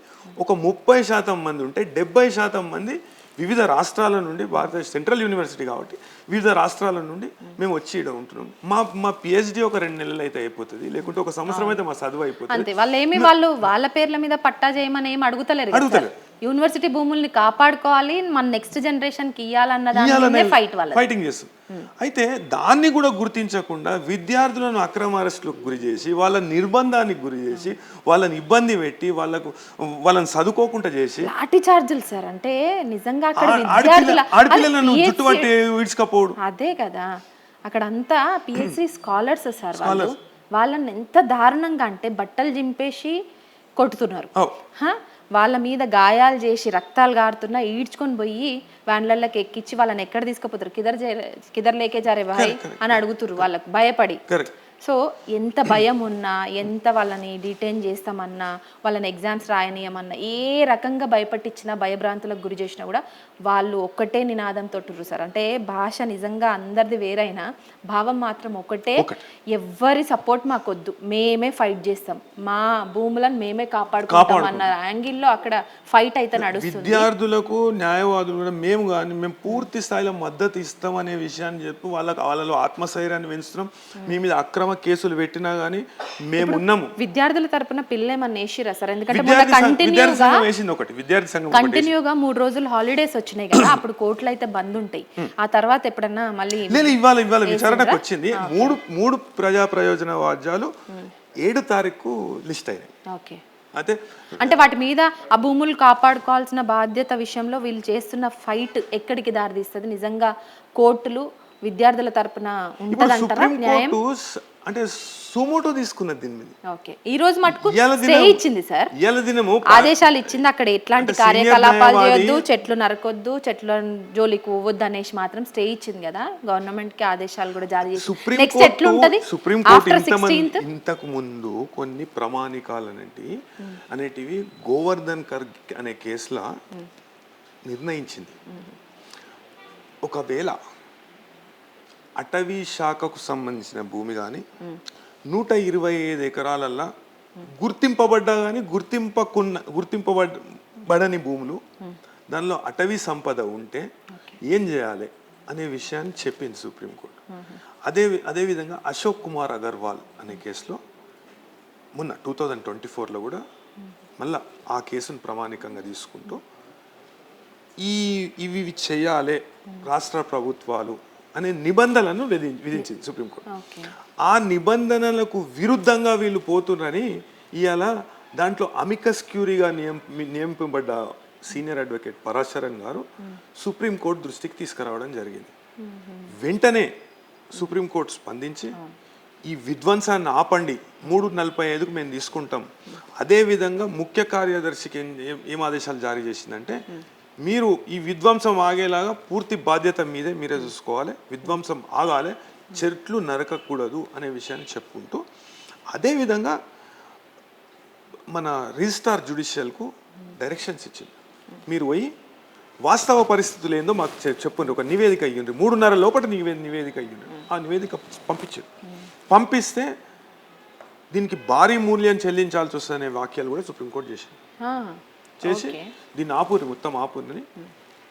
ఒక 30% మంది ఉంటే 70% మంది వివిధ రాష్ట్రాల నుండి, భారతదేశ సెంట్రల్ యూనివర్సిటీ కాబట్టి వివిధ రాష్ట్రాల నుండి మేము వచ్చి ఇక్కడ ఉంటున్నాం. మా పిహెచ్డి ఒక 2 నెలలు అయితే అయిపోతుంది, లేకుంటే ఒక సంవత్సరం అయితే మా చదువు అయిపోతుంది. అంతే. వాళ్ళ పేర్ల మీద పట్టా చేయమని ఏం అడుగుతలేరు. యూనివర్సిటీ భూముల్ని కాపాడుకోవాలి, మన నెక్స్ట్ జనరేషన్ కి ఇవ్వాలన్న దాని ఫైటింగ్ చేస్తాం. అయితే దాన్ని కూడా గుర్తించకుండా విద్యార్థులను అక్రమ అరెస్టులకు గురి చేసి, వాళ్ళ నిర్బంధానికి గురి చేసి, వాళ్ళని ఇబ్బంది పెట్టి, వాళ్ళని చదువుకోకుండా చేసి లాఠీ చార్జీలు సార్. అంటే నిజంగా అక్కడ ఆడపిల్లలను చుట్టుపట్టి విడుచుకపోవడం. అదే కదా, అక్కడ అంతా పిహెచ్డి స్కాలర్స్ సార్. వాళ్ళని ఎంత దారుణంగా అంటే బట్టలు జింపేసి కొట్టుతున్నారు, వాళ్ళ మీద గాయాలు చేసి రక్తాలు గారుతున్నా ఈడ్చుకొని పోయి వ్యాన్లకి ఎక్కించి వాళ్ళని ఎక్కడ తీసుకుపోతారు, కిదర్ లేకే జారే భాయ్ అని అడుగుతున్నారు వాళ్ళకు భయపడి. సో ఎంత భయం ఉన్నా, ఎంత వాళ్ళని డిటైన్ చేస్తామన్నా, వాళ్ళని ఎగ్జామ్స్ రాయనీయమన్నా, ఏ రకంగా భయపట్టించినా, భయభ్రాంతులకు గురి చేసినా కూడా వాళ్ళు ఒక్కటే నినాదంతో ఉర్రు సార్. అంటే భాష నిజంగా అందరిది వేరైనా భావం మాత్రం ఒకటే. ఎవ్వరి సపోర్ట్ మాకొద్దు, మేమే ఫైట్ చేస్తాం, మా భూములను మేమే కాపాడుకుంటాం అన్న యాంగిల్లో అక్కడ ఫైట్ అయితే నడుస్తుంది. విద్యార్థులకు, న్యాయవాదులు కూడా మేము పూర్తి స్థాయిలో మద్దతు ఇస్తాం అనే విషయాన్ని చెప్పి వాళ్ళలో ఆత్మస్థైర్యాన్ని పెంచుతున్నాం. మీ మీద అక్రమ కేసులు పెట్టినా గానీ మేము ఉన్నాము. విద్యార్థుల తరపున పిల్లేమన్నా వేసిరా సార్? ఎందుకంటే కంటిన్యూగా 3 రోజులు హాలిడేస్ వచ్చినాయి కదా, అప్పుడు కోర్టులు అయితే బంద్ ఉంటాయి. ఆ తర్వాత ఎప్పుడన్నా మళ్ళీ ఇవాళ విచారణకు వచ్చింది. మూడు ప్రజా ప్రయోజన వాద్యాలు 7 తారీఖు లిస్ట్ అయినాయి. ఓకే. అంటే వాటి మీద ఆ భూములు కాపాడుకోవాల్సిన బాధ్యత విషయంలో వీళ్ళు చేస్తున్న ఫైట్ ఎక్కడికి దారితీస్తుంది? నిజంగా కోర్టులు విద్యార్థుల తరపున ఉంటదంటారా న్యాయం? అంటే సుమోటో తీసుకున్నది దీని మీద. ఓకే. ఈ రోజు మటుకు స్టే ఇచ్చింది సార్, ఆదేశాలు ఇచ్చింది. అక్కడ ఎట్లాంటి కార్యకలాపాలు చేయొద్దు, చెట్లు నరకొద్దు, చెట్ల జోలికి పోవద్దు అనేసి మాత్రం స్టే ఇచ్చింది కదా గవర్నమెంట్ కి. ఆదేశాలు కూడా జారీ చేసింది. నెక్స్ట్ ఎట్లుంటది? సుప్రీంకోర్టు ఇంతకు ముందు కొన్ని ప్రమాణికాలు అనేటివి గోవర్ధన్ కర్గ్ అనే కేసులో నిర్ణయించింది. ఒకవేళ అటవీ శాఖకు సంబంధించిన భూమి కానీ 125 ఎకరాలల్లా గుర్తింపబడ్డా కానీ గుర్తింపబడని భూములు, దానిలో అటవీ సంపద ఉంటే ఏం చేయాలి అనే విషయాన్ని చెప్పింది సుప్రీంకోర్టు. అదేవిధంగా అశోక్ కుమార్ అగర్వాల్ అనే కేసులో మొన్న 2024లో కూడా మళ్ళీ ఆ కేసును ప్రామాణికంగా తీసుకుంటూ ఇవి చేయాలి రాష్ట్ర ప్రభుత్వాలు అనే నిబంధనలను విధించింది సుప్రీంకోర్టు. ఆ నిబంధనలకు విరుద్ధంగా వీళ్ళు పోతున్నారని ఇవాళ దాంట్లో అమికస్ క్యూరీగా నియమింపబడ్డ సీనియర్ అడ్వకేట్ పరాశరన్ గారు సుప్రీంకోర్టు దృష్టికి తీసుకురావడం జరిగింది. వెంటనే సుప్రీంకోర్టు స్పందించి ఈ విధ్వంసాన్ని ఆపండి, 3:45కు మేము తీసుకుంటాం. అదేవిధంగా ముఖ్య కార్యదర్శికి ఏం ఆదేశాలు జారీ చేసిందంటే, మీరు ఈ విధ్వంసం ఆగేలాగా పూర్తి బాధ్యత మీరే చూసుకోవాలి, విధ్వంసం ఆగాలి, చెట్లు నరకకూడదు అనే విషయాన్ని చెప్పుకుంటూ, అదేవిధంగా మన రిజిస్ట్రార్ జ్యుడిషియల్కు డైరెక్షన్స్ ఇచ్చింది. మీరు పోయి వాస్తవ పరిస్థితులు ఏందో మాకు చెప్పండి, ఒక నివేదిక అయ్యింది, 3:30 లోపల నివేదిక అయ్యింది. ఆ నివేదిక పంపించారు. పంపిస్తే దీనికి భారీ మూల్యం చెల్లించాల్సి వస్తుందనే వాక్యాలు కూడా సుప్రీంకోర్టు చేసి దీన్ని మొత్తం ఆపుని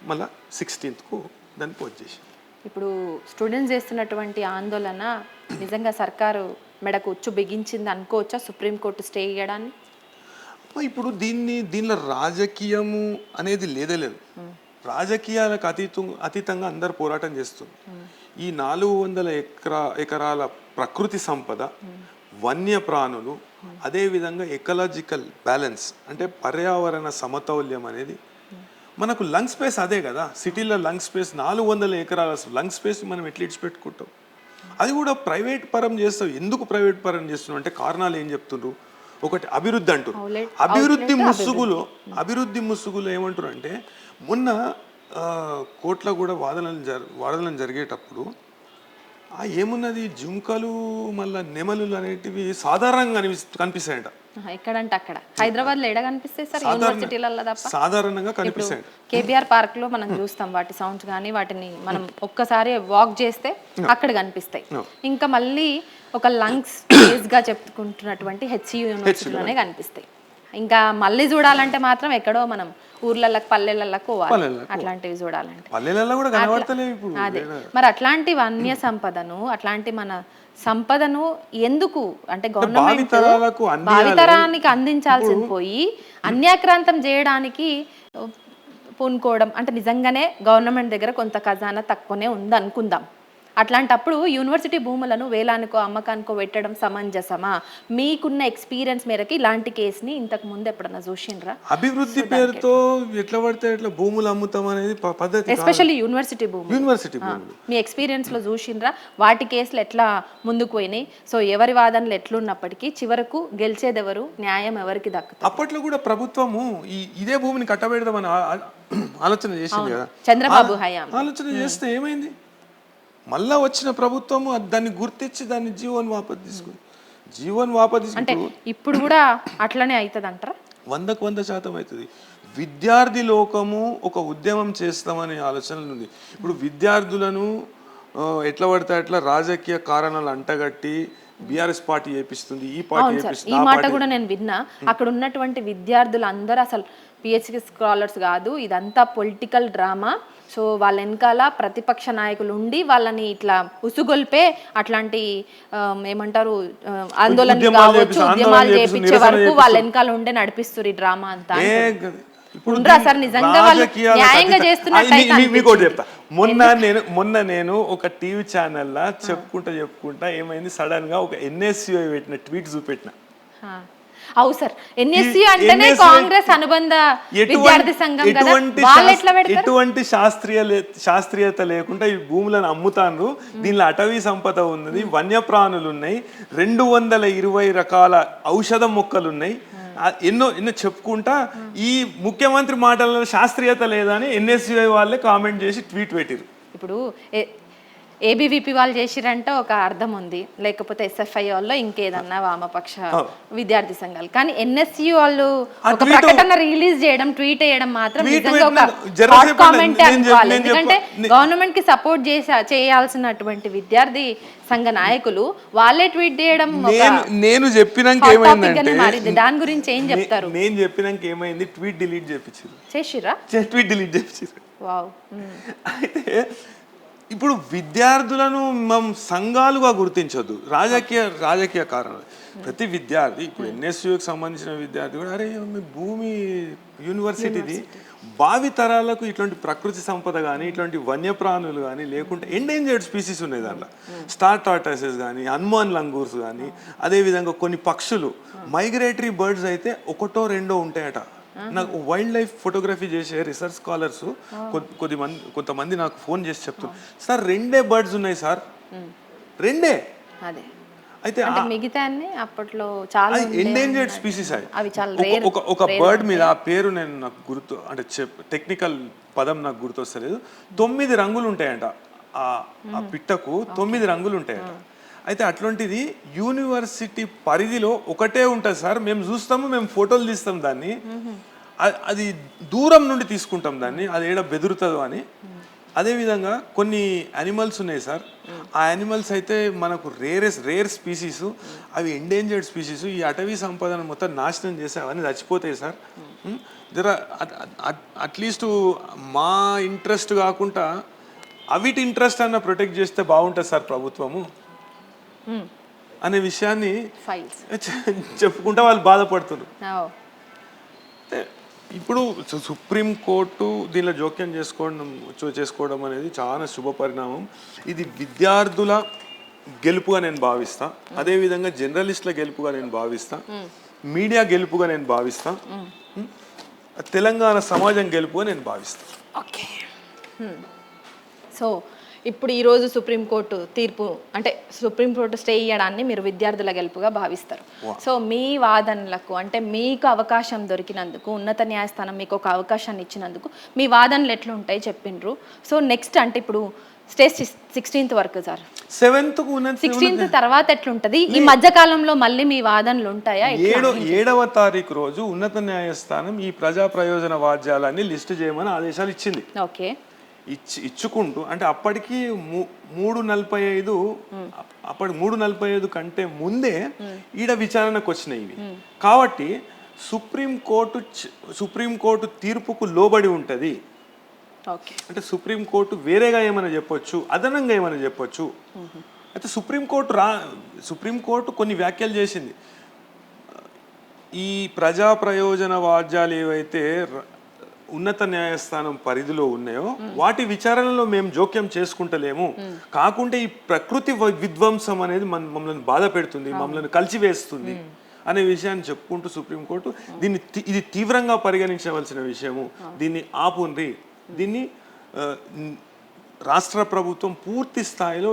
మళ్ళీ 16కు దాన్ని పోస్ట్ చేసి. ఇప్పుడు స్టూడెంట్స్ చేస్తున్నటువంటి ఆందోళన నిజంగా సర్కారు మెడకు ఉచ్చు బిగించింది అనుకోవచ్చా సుప్రీంకోర్టు స్టే చేయడాన్ని? ఇప్పుడు దీనిలో రాజకీయము అనేది లేదు. రాజకీయాలకు అతీతంగా అందరు పోరాటం చేస్తుంది. ఈ 400 ఎకరాల ప్రకృతి సంపద, వన్య ప్రాణులు, అదేవిధంగా ఎకలాజికల్ బ్యాలెన్స్ అంటే పర్యావరణ సమతౌల్యం అనేది మనకు లంగ్ స్పేస్ అదే కదా. సిటీలో లంగ్ స్పేస్ 400 ఎకరాల లంగ్ స్పేస్ మనం ఎట్లా ఇచ్చిపెట్టుకుంటాం? అది కూడా ప్రైవేట్ పరం చేస్తావు. ఎందుకు ప్రైవేట్ పరం చేస్తున్నావు అంటే కారణాలు ఏం చెప్తున్నారు? ఒకటి అభివృద్ధి అంటారు. అభివృద్ధి ముసుగులో ఏమంటారు అంటే, మొన్న కోర్టులో కూడా వాదనలు జరిగేటప్పుడు ఏమున్నది జుంకలు మళ్ళీ నెమలు అనేటివి సాధారణంగా కనిపిస్తాయంట. ఎక్కడంటే అక్కడ హైదరాబాద్లో ఎడ కనిపిస్తాయి సార్, యూనివర్సిటీలలో తప్ప. సాధారణంగా కనిపిస్తాయి. కేబిఆర్ పార్క్ లో మనం చూస్తాం వాటి సౌండ్స్ కానీ వాటిని మనం ఒక్కసారి వాక్ చేస్తే అక్కడ కనిపిస్తాయి. ఇంకా మళ్ళీ ఒక లంగ్స్ గా చెప్పుకుంటున్నటువంటి హెచ్సియు యూనివర్సిటీలోనే కనిపిస్తాయి. ఇంకా మళ్ళీ చూడాలంటే మాత్రం ఎక్కడో మనం ఊర్లకి పల్లెలకు పోవాలి అట్లాంటివి చూడాలంటే. పల్లెలలో కూడా కనబడతలేవు ఇప్పుడు. అదే మరి అట్లాంటి వన్య సంపదను, అట్లాంటి మన సంపదను ఎందుకు అంటే గవర్నమెంట్ భావితరానికి అందించాల్సింది పోయి అన్యాక్రాంతం చేయడానికి పూనుకోవడం అంటే నిజంగానే గవర్నమెంట్ దగ్గర కొంత ఖజానా తక్కువనే ఉంది అనుకుందాం. అట్లాంటప్పుడు యూనివర్సిటీ భూములను వేలానికో అమ్మకానికో పెట్టడం సమంజసమా? మీకున్న ఎక్స్పీరియన్స్ మేరకి ఇలాంటి కేసుని ఇంతకు ముందు ఎప్పుడన్నా చూసిండ్రా? అభివృద్ధి పేరుతో ఎట్లా పడితే ఎట్లా భూములు అమ్ముతాం అనేది పద్ధతి, ఎస్పెషల్లీ యూనివర్సిటీ భూములు. మీ ఎక్స్పీరియన్స్ లో చూసిండ్రా? వాటి కేసులు ఎట్లా ముందుకు పోయినాయి? సో ఎవరి వాదనలు ఎట్లున్నప్పటికీ చివరకు గెలిచేది ఎవరు, న్యాయం ఎవరికి దక్కుతుంది? అప్పట్లో కూడా ప్రభుత్వము ఇదే భూమిని కట్టబెడదామని ఆలోచన చేసింది కదా చంద్రబాబు హయాం. ఆలోచన చేస్తే ఏమైంది? మళ్ళా వచ్చిన ప్రభుత్వము దాన్ని గుర్తించి దాన్ని జీవన్ వాపస్ అంటే ఇప్పుడు కూడా అట్లనే అవుతుంది అంటారా? 100% అవుతుంది. విద్యార్థి లోకము ఒక ఉద్యమం చేస్తామనే ఆలోచన ఉంది. ఇప్పుడు విద్యార్థులను ఎట్లా పడితే అట్లా రాజకీయ కారణాలు అంటగట్టి బీఆర్ఎస్ పార్టీ చేపిస్తుంది, ఈ పార్టీ చేపిస్తుంది. ఈ మాట కూడా నేను విన్నా. అక్కడ ఉన్నటువంటి విద్యార్థులు అందరూ అసలు పిహెచ్డి స్కాలర్స్ కాదు, ఇదంతా పొలిటికల్ డ్రామా. సో వాళ్ళ వెనకాల ప్రతిపక్ష నాయకులు ఉండి వాళ్ళని ఇట్లా ఉసుగొల్పే అట్లాంటి ఏమంటారు ఆందోళన కావచ్చు, ఉద్యమాలు చేపించే వరకు వాళ్ళ వెనకాల ఉండే నడిపిస్తారు ఈ డ్రామా అంతా. సార్ నిజంగా వాళ్ళు న్యాయంగా చేస్తున్నట్టు. మొన్న నేను ఒక టీవీ ఛానల్ చెప్పుకుంటా ఏమైంది, సడన్ గా ఒక NSCI పెట్టిన ట్వీట్ చూపెట్టిన. అవు సార్, NSCI అంటేనే కాంగ్రెస్ అనుబంధ విద్యార్థి సంఘం కదా, వాళ్ళు ఎట్లా పెడతారు? ఎటువంటి శాస్త్రీయత లేకుండా ఈ భూములను అమ్ముతాను. దీనిలో అటవీ సంపద ఉన్నది, వన్యప్రాణులు ఉన్నాయి, 220 రకాల ఔషధ మొక్కలు ఉన్నాయి, ఎన్నో చెప్పుకుంటా ఈ ముఖ్యమంత్రి మాటలలో శాస్త్రీయత లేదని NSCI వాళ్ళే కామెంట్ చేసి ట్వీట్ పెట్టిరు. ఇప్పుడు ఏబీవీపీ వాళ్ళు చేసిరంటే ఒక అర్థం ఉంది, లేకపోతే SFI వాళ్ళు ఇంకేదన్నా వామపక్ష విద్యార్థి సంఘాలు. కానీ NSCI వాళ్ళు ఒక ప్రకటన రిలీజ్ చేయడం, ట్వీట్ చేయడం మాత్రం నిజంగా ఒక హాట్ కామెంట్ అనుకోవాలి. ఎందుకంటే గవర్నమెంట్ కి సపోర్ట్ చేయాల్సినటువంటి విద్యార్థి సంఘ నాయకులు వాళ్ళే ట్వీట్ చేయడం నేను చెప్పినాక ఏమైంది, దాని గురించి ఏం చెప్తారు? నేను చెప్పినాక ఏమైంది, ట్వీట్ డిలీట్ చేసిరా? ట్వీట్ డిలీట్ చేసిరు. వావ్. అయితే ఇప్పుడు విద్యార్థులను మనం సంఘాలుగా గుర్తించొద్దు, రాజకీయ కారణాలు. ప్రతి విద్యార్థి ఇప్పుడు NSCIకి సంబంధించిన విద్యార్థి కూడా అరే మీ భూమి యూనివర్సిటీది, భావి తరాలకు ఇట్లాంటి ప్రకృతి సంపద కానీ ఇట్లాంటి వన్యప్రాణులు కానీ లేకుంటే ఎండేంజర్డ్ స్పీసీస్ ఉన్నాయి దాంట్లో. స్టార్ టార్టాసెస్ కానీ, హనుమాన్ లంగూర్స్ కానీ, అదేవిధంగా కొన్ని పక్షులు మైగ్రేటరీ బర్డ్స్ అయితే 1 2 ఉంటాయట. నాకు వైల్డ్ లైఫ్ ఫోటోగ్రఫీ చేసే రీసెర్చ్ స్కాలర్స్ కొంతమంది నాకు ఫోన్ చేసి చెప్తున్నారు, సార్ 2 బర్డ్స్ ఉన్నాయి సార్, 2. అయితే మిగతా అప్పట్లో చాలా ఎండేంజర్డ్ స్పీసీస్ అవి చాలా రేర్. ఒక బర్డ్ మీద ఆ పేరు నేను నాకు గుర్తు అంటే టెక్నికల్ పదం నాకు గుర్తొస్తలేదు. 9 రంగులు ఉంటాయంట ఆ పిట్టకు, 9 రంగులు ఉంటాయంట. అయితే అట్లాంటిది యూనివర్సిటీ పరిధిలో ఒకటే ఉంటుంది సార్, మేము చూస్తాము, మేము ఫోటోలు తీస్తాం దాన్ని, అది దూరం నుండి తీసుకుంటాం దాన్ని, అది ఏడ బెదురుతుందో అని. అదేవిధంగా కొన్ని యానిమల్స్ ఉన్నాయి సార్, ఆ యానిమల్స్ అయితే మనకు రేర్ స్పీసీస్, అవి ఎండేంజర్డ్ స్పీసీస్. ఈ అటవీ సంపదను మొత్తం నాశనం చేస్తే అవన్నీ చచ్చిపోతాయి సార్. అట్లీస్ట్ మా ఇంట్రెస్ట్ కాకుండా అవిటి ఇంట్రెస్ట్ అన్న ప్రొటెక్ట్ చేస్తే బాగుంటుంది సార్ ప్రభుత్వము అనే విషయాన్ని చెప్పుకుంటా వాళ్ళు బాధపడుతున్నారు. ఇప్పుడు సుప్రీంకోర్టు దీనిలో జోక్యం చేసుకోవడం అనేది చాలా శుభ పరిణామం. ఇది విద్యార్థుల గెలుపుగా నేను భావిస్తా, అదేవిధంగా జర్నలిస్టుల గెలుపుగా నేను భావిస్తా, మీడియా గెలుపుగా నేను భావిస్తా, తెలంగాణ సమాజం గెలుపుగా నేను భావిస్తా. ఓకే, సో ఇప్పుడు ఈరోజు సుప్రీంకోర్టు తీర్పు అంటే సుప్రీంకోర్టు స్టే ఇవ్వడాన్ని మీరు విద్యార్థుల గెలుపుగా భావిస్తారు. సో మీ వాదనలకు అంటే మీకు అవకాశం దొరికినందుకు, ఉన్నత న్యాయస్థానం మీకు ఒక అవకాశాన్ని ఇచ్చినందుకు మీ వాదనలు ఎట్లుంటాయి చెప్పిండ్రు. సో నెక్స్ట్ అంటే ఇప్పుడు స్టే 16th వరకు సార్. 7th ఉన్నది 16th తర్వాత ఎట్లుంటది? ఈ మధ్య కాలంలో మళ్ళీ మీ వాదనలు ఉంటాయా? 7వ తారీఖు రోజు ఉన్నత న్యాయస్థానం ఈ ప్రజా ప్రయోజన వాద్యాలన్నీ లిస్టు చేయమని ఆదేశాలు ఇచ్చింది. ఓకే, ఇచ్చుకుంటూ అంటే అప్పటికి 3:45 అప్పటి 3:45 కంటే ముందే ఈడ విచారణకు వచ్చినాయి ఇవి. కాబట్టి సుప్రీంకోర్టు తీర్పుకు లోబడి ఉంటది. అంటే సుప్రీంకోర్టు వేరేగా ఏమైనా చెప్పొచ్చు, అదనంగా ఏమైనా చెప్పొచ్చు. అయితే సుప్రీంకోర్టు కొన్ని వ్యాఖ్యలు చేసింది. ఈ ప్రజా ప్రయోజన వాద్యాలు ఏవైతే ఉన్నత న్యాయస్థానం పరిధిలో ఉన్నాయో వాటి విచారణలో మేము జోక్యం చేసుకుంటలేము, కాకుంటే ఈ ప్రకృతి విధ్వంసం అనేది మమ్మల్ని బాధ పెడుతుంది, మమ్మల్ని కలిసివేస్తుంది అనే విషయాన్ని చెప్పుకుంటూ సుప్రీంకోర్టు ఇది తీవ్రంగా పరిగణించవలసిన విషయము, దీన్ని ఆపుండ్రి, దీన్ని రాష్ట్ర ప్రభుత్వం పూర్తి స్థాయిలో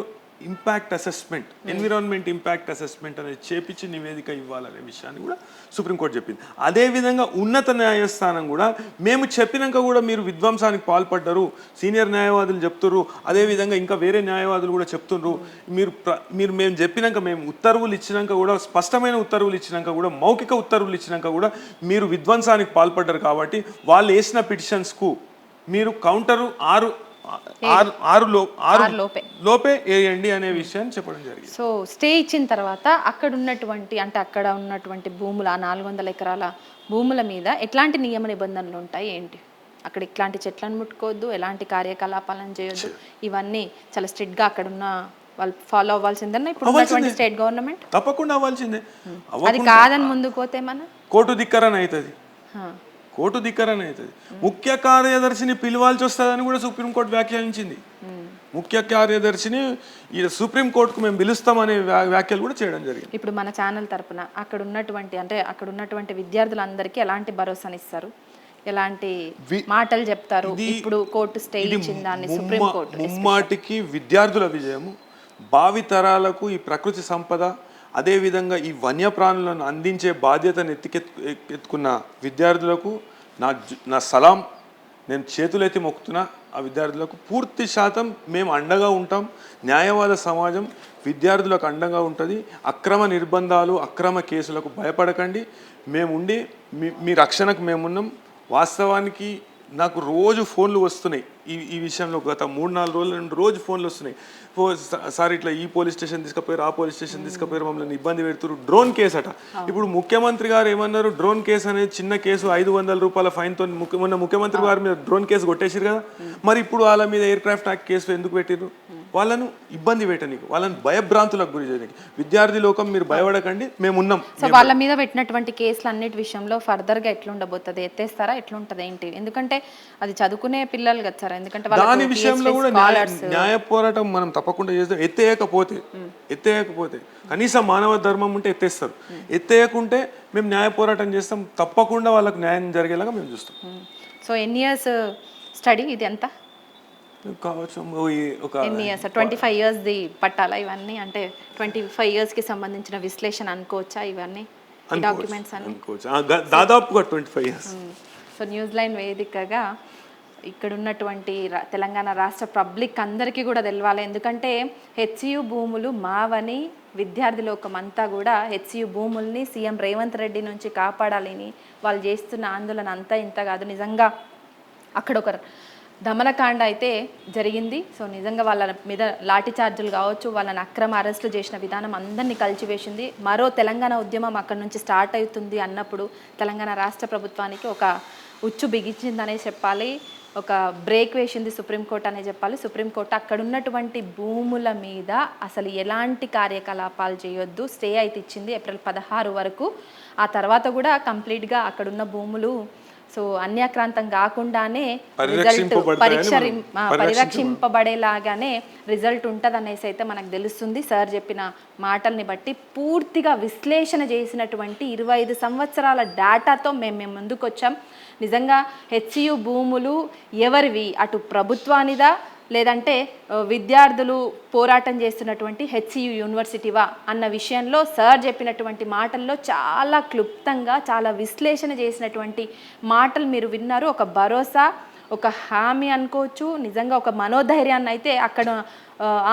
impact assessment, environment impact assessment అనేది చేపించి నివేదిక ఇవ్వాలనే విషయాన్ని కూడా సుప్రీంకోర్టు చెప్పింది. అదేవిధంగా ఉన్నత న్యాయస్థానం కూడా మేము చెప్పినాక కూడా మీరు విధ్వంసానికి పాల్పడ్డారు, సీనియర్ న్యాయవాదులు చెప్తున్నారు, అదేవిధంగా ఇంకా వేరే న్యాయవాదులు కూడా చెప్తున్నారు, మీరు మేము చెప్పినాక, మేము ఉత్తర్వులు ఇచ్చినాక కూడా, స్పష్టమైన ఉత్తర్వులు ఇచ్చినాక కూడా, మౌఖిక ఉత్తర్వులు ఇచ్చినాక కూడా మీరు విధ్వంసానికి పాల్పడ్డారు, కాబట్టి వాళ్ళు వేసిన పిటిషన్స్కు మీరు కౌంటరు 6 లోపే వేయండి అనే విషయాన్ని చెప్పడం జరిగింది. సో స్టే ఇచ్చిన తర్వాత అక్కడ ఉన్నటువంటి భూముల 400 ఎకరాల భూముల మీద ఎట్లాంటి నియమ నిబంధనలు ఉంటాయి ఏంటి? అక్కడ ఇట్లాంటి చెట్లను ముట్టుకోవద్దు, ఎలాంటి కార్యకలాపాలను చేయొద్దు, ఇవన్నీ చాలా స్ట్రిక్ట్ గా అక్కడ ఉన్న వాళ్ళు ఫాలో అవ్వాల్సిందన్న ఇప్పుడు ఉన్నటువంటి స్టేట్ గవర్నమెంట్? తప్పకుండా అవ్వాల్సిందే. అది కాదని ముందుకు పోతే మన కోర్టు ధిక్కరణ అవుతుంది. ముఖ్య కార్యదర్శిని పిలవాల్సి వస్తుందని కూడా సుప్రీంకోర్టు వ్యాఖ్యానించింది. ముఖ్య కార్యదర్శిని ఈ సుప్రీంకోర్టుకు మేము పిలుస్తామనే వ్యాఖ్యలు కూడా చేయడం జరిగింది. ఇప్పుడు మన ఛానల్ తరపున అక్కడ ఉన్నటువంటి విద్యార్థులందరికీ ఎలాంటి భరోసానిస్తారు, ఎలాంటి మాటలు చెప్తారు? ఇప్పుడు కోర్టు స్టే ఇచ్చిన దాన్ని సుప్రీంకోర్టు ముమ్మాటికి విద్యార్థుల విజయము, భావితరాలకు ఈ ప్రకృతి సంపద, అదేవిధంగా ఈ వన్యప్రాణులను అందించే బాధ్యతను ఎత్తుకున్న విద్యార్థులకు నా సలాం, నేను చేతులెత్తి మొక్కుతున్నా. ఆ విద్యార్థులకు పూర్తి శాతం మేము అండగా ఉంటాం. న్యాయవాద సమాజం విద్యార్థులకు అండగా ఉంటుంది. అక్రమ నిర్బంధాలు, అక్రమ కేసులకు భయపడకండి, మేముండి మీ రక్షణకు మేమున్నాం. వాస్తవానికి నాకు రోజు ఫోన్లు వస్తున్నాయి ఈ విషయంలో. గత 3-4 రోజుల నుండి రోజు ఫోన్లు వస్తున్నాయి. సార్ ఇట్లా ఈ పోలీస్ స్టేషన్ తీసుకుపోయారు, ఆ పోలీస్ స్టేషన్ తీసుకుపోయారు, మమ్మల్ని ఇబ్బంది పెడుతున్నారు. డ్రోన్ కేసు అట. ఇప్పుడు ముఖ్యమంత్రి గారు ఏమన్నారు, డ్రోన్ కేసు అనేది చిన్న కేసు, 500 రూపాయల ఫైన్తో మొన్న ముఖ్యమంత్రి గారి మీద డ్రోన్ కేసు కొట్టేసారు కదా. మరి ఇప్పుడు వాళ్ళ మీద ఎయిర్ క్రాఫ్ట్ యాక్ట్ కేసు ఎందుకు పెట్టారు? వాళ్ళను ఇబ్బంది పెట్టనీకి, వాళ్ళని భయభ్రాంతులకు గురి చేయడానికి. విద్యార్థి లోకం మీరు భయపడకండి, మేమున్నాం. సో వాళ్ళ మీద పెట్టినటువంటి కేసులు అన్నిటి విషయంలో ఫర్దర్గా ఎట్లుండబోతుంది? ఎత్తేస్తారా, ఎట్లుంటది ఏంటి? ఎందుకంటే అది చదువుకునే పిల్లలు కదా సార్. ఎందుకంటే దాని విషయంలో కూడా న్యాయ పోరాటం మనం తప్పకుండా చేస్తాం. ఎత్తేయకపోతే కనీసం మానవ ధర్మం ఉంటే ఎత్తేస్తారు. ఎత్తేయకుంటే మేము న్యాయ పోరాటం చేస్తాం. తప్పకుండా వాళ్ళకు న్యాయం జరిగేలాగా మేము చూస్తాం. సో ఎన్ని ఇయర్స్ స్టడీ ఇది? ఎంత కావచ్చు? 25 years ది పట్టాలా ఇవన్నీ? అంటే 25 years కి సంబంధించిన విశ్లేషణ అనుకోవచ్చా ఇవన్నీ డాక్యుమెంట్స్ అని? దాదాపుగా 25 years. సో న్యూస్ లైన్ వేదికగా ఇక్కడ ఉన్నటువంటి తెలంగాణ రాష్ట్ర పబ్లిక్ అందరికీ కూడా తెలవాలి. ఎందుకంటే హెచ్సియు భూములు మావని విద్యార్థి లోకం అంతా కూడా హెచ్సియు భూముల్ని సీఎం రేవంత్ రెడ్డి నుంచి కాపాడాలని వాళ్ళు చేస్తున్న ఆందోళన అంతా ఇంత కాదు. నిజంగా అక్కడ ఒక దమనకాండ అయితే జరిగింది. సో నిజంగా వాళ్ళ మీద లాఠీ చార్జీలు కావచ్చు, వాళ్ళని అక్రమ అరెస్టులు చేసిన విధానం అందరినీ కలిచివేసింది. మరో తెలంగాణ ఉద్యమం అక్కడ నుంచి స్టార్ట్ అవుతుంది అన్నప్పుడు తెలంగాణ రాష్ట్ర ప్రభుత్వానికి ఒక ఉచ్చు బిగించిందనే చెప్పాలి, ఒక బ్రేక్ వేసింది సుప్రీంకోర్టు అనే చెప్పాలి. సుప్రీంకోర్టు అక్కడ ఉన్నటువంటి భూముల మీద అసలు ఎలాంటి కార్యకలాపాలు చేయొద్దు స్టే అయితే ఇచ్చింది ఏప్రిల్ 16 వరకు. ఆ తర్వాత కూడా కంప్లీట్గా అక్కడున్న భూములు సో అన్యాక్రాంతం కాకుండానే రిజల్ట్ పరిరక్షింపబడేలాగానే రిజల్ట్ ఉంటుంది అనేసి అయితే మనకు తెలుస్తుంది. సార్ చెప్పిన మాటల్ని బట్టి పూర్తిగా విశ్లేషణ చేసినటువంటి 25 సంవత్సరాల డేటాతో మేము ముందుకు వచ్చాం. నిజంగా హెచ్సియు భూములు ఎవరివి, అటు ప్రభుత్వానిదా లేదంటే విద్యార్థులు పోరాటం చేస్తున్నటువంటి హెచ్సియు యూనివర్సిటీవా అన్న విషయంలో సార్ చెప్పినటువంటి మాటల్లో చాలా క్లుప్తంగా చాలా విశ్లేషణ చేసినటువంటి మాటలు మీరు విన్నారు. ఒక భరోసా, ఒక హామీ అనుకోవచ్చు, నిజంగా ఒక మనోధైర్యాన్ని అయితే అక్కడ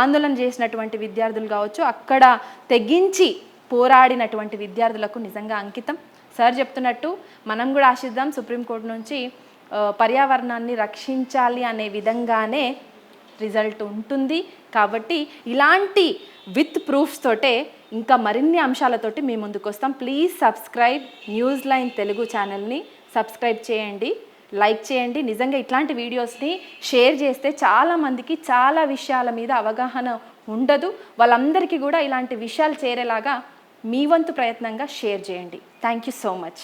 ఆందోళన చేసినటువంటి విద్యార్థులు కావచ్చు, అక్కడ తెగించి పోరాడినటువంటి విద్యార్థులకు నిజంగా అంకితం. సార్ చెప్తున్నట్టు మనం కూడా ఆశిద్దాం సుప్రీంకోర్టు నుంచి పర్యావరణాన్ని రక్షించాలి అనే విధంగానే రిజల్ట్ ఉంటుంది. కాబట్టి ఇలాంటి విత్ ప్రూఫ్స్ తోటే ఇంకా మరిన్ని అంశాలతోటి మేము ముందుకు వస్తాం. Please subscribe news line Telugu ఛానల్ని సబ్స్క్రైబ్ చేయండి, లైక్ చేయండి. నిజంగా ఇట్లాంటి వీడియోస్ని షేర్ చేస్తే చాలామందికి చాలా విషయాల మీద అవగాహన ఉండదు. వాళ్ళందరికీ కూడా ఇలాంటి విషయాలు చేరేలాగా మీ వంతు ప్రయత్నంగా షేర్ చేయండి. Thank you so much.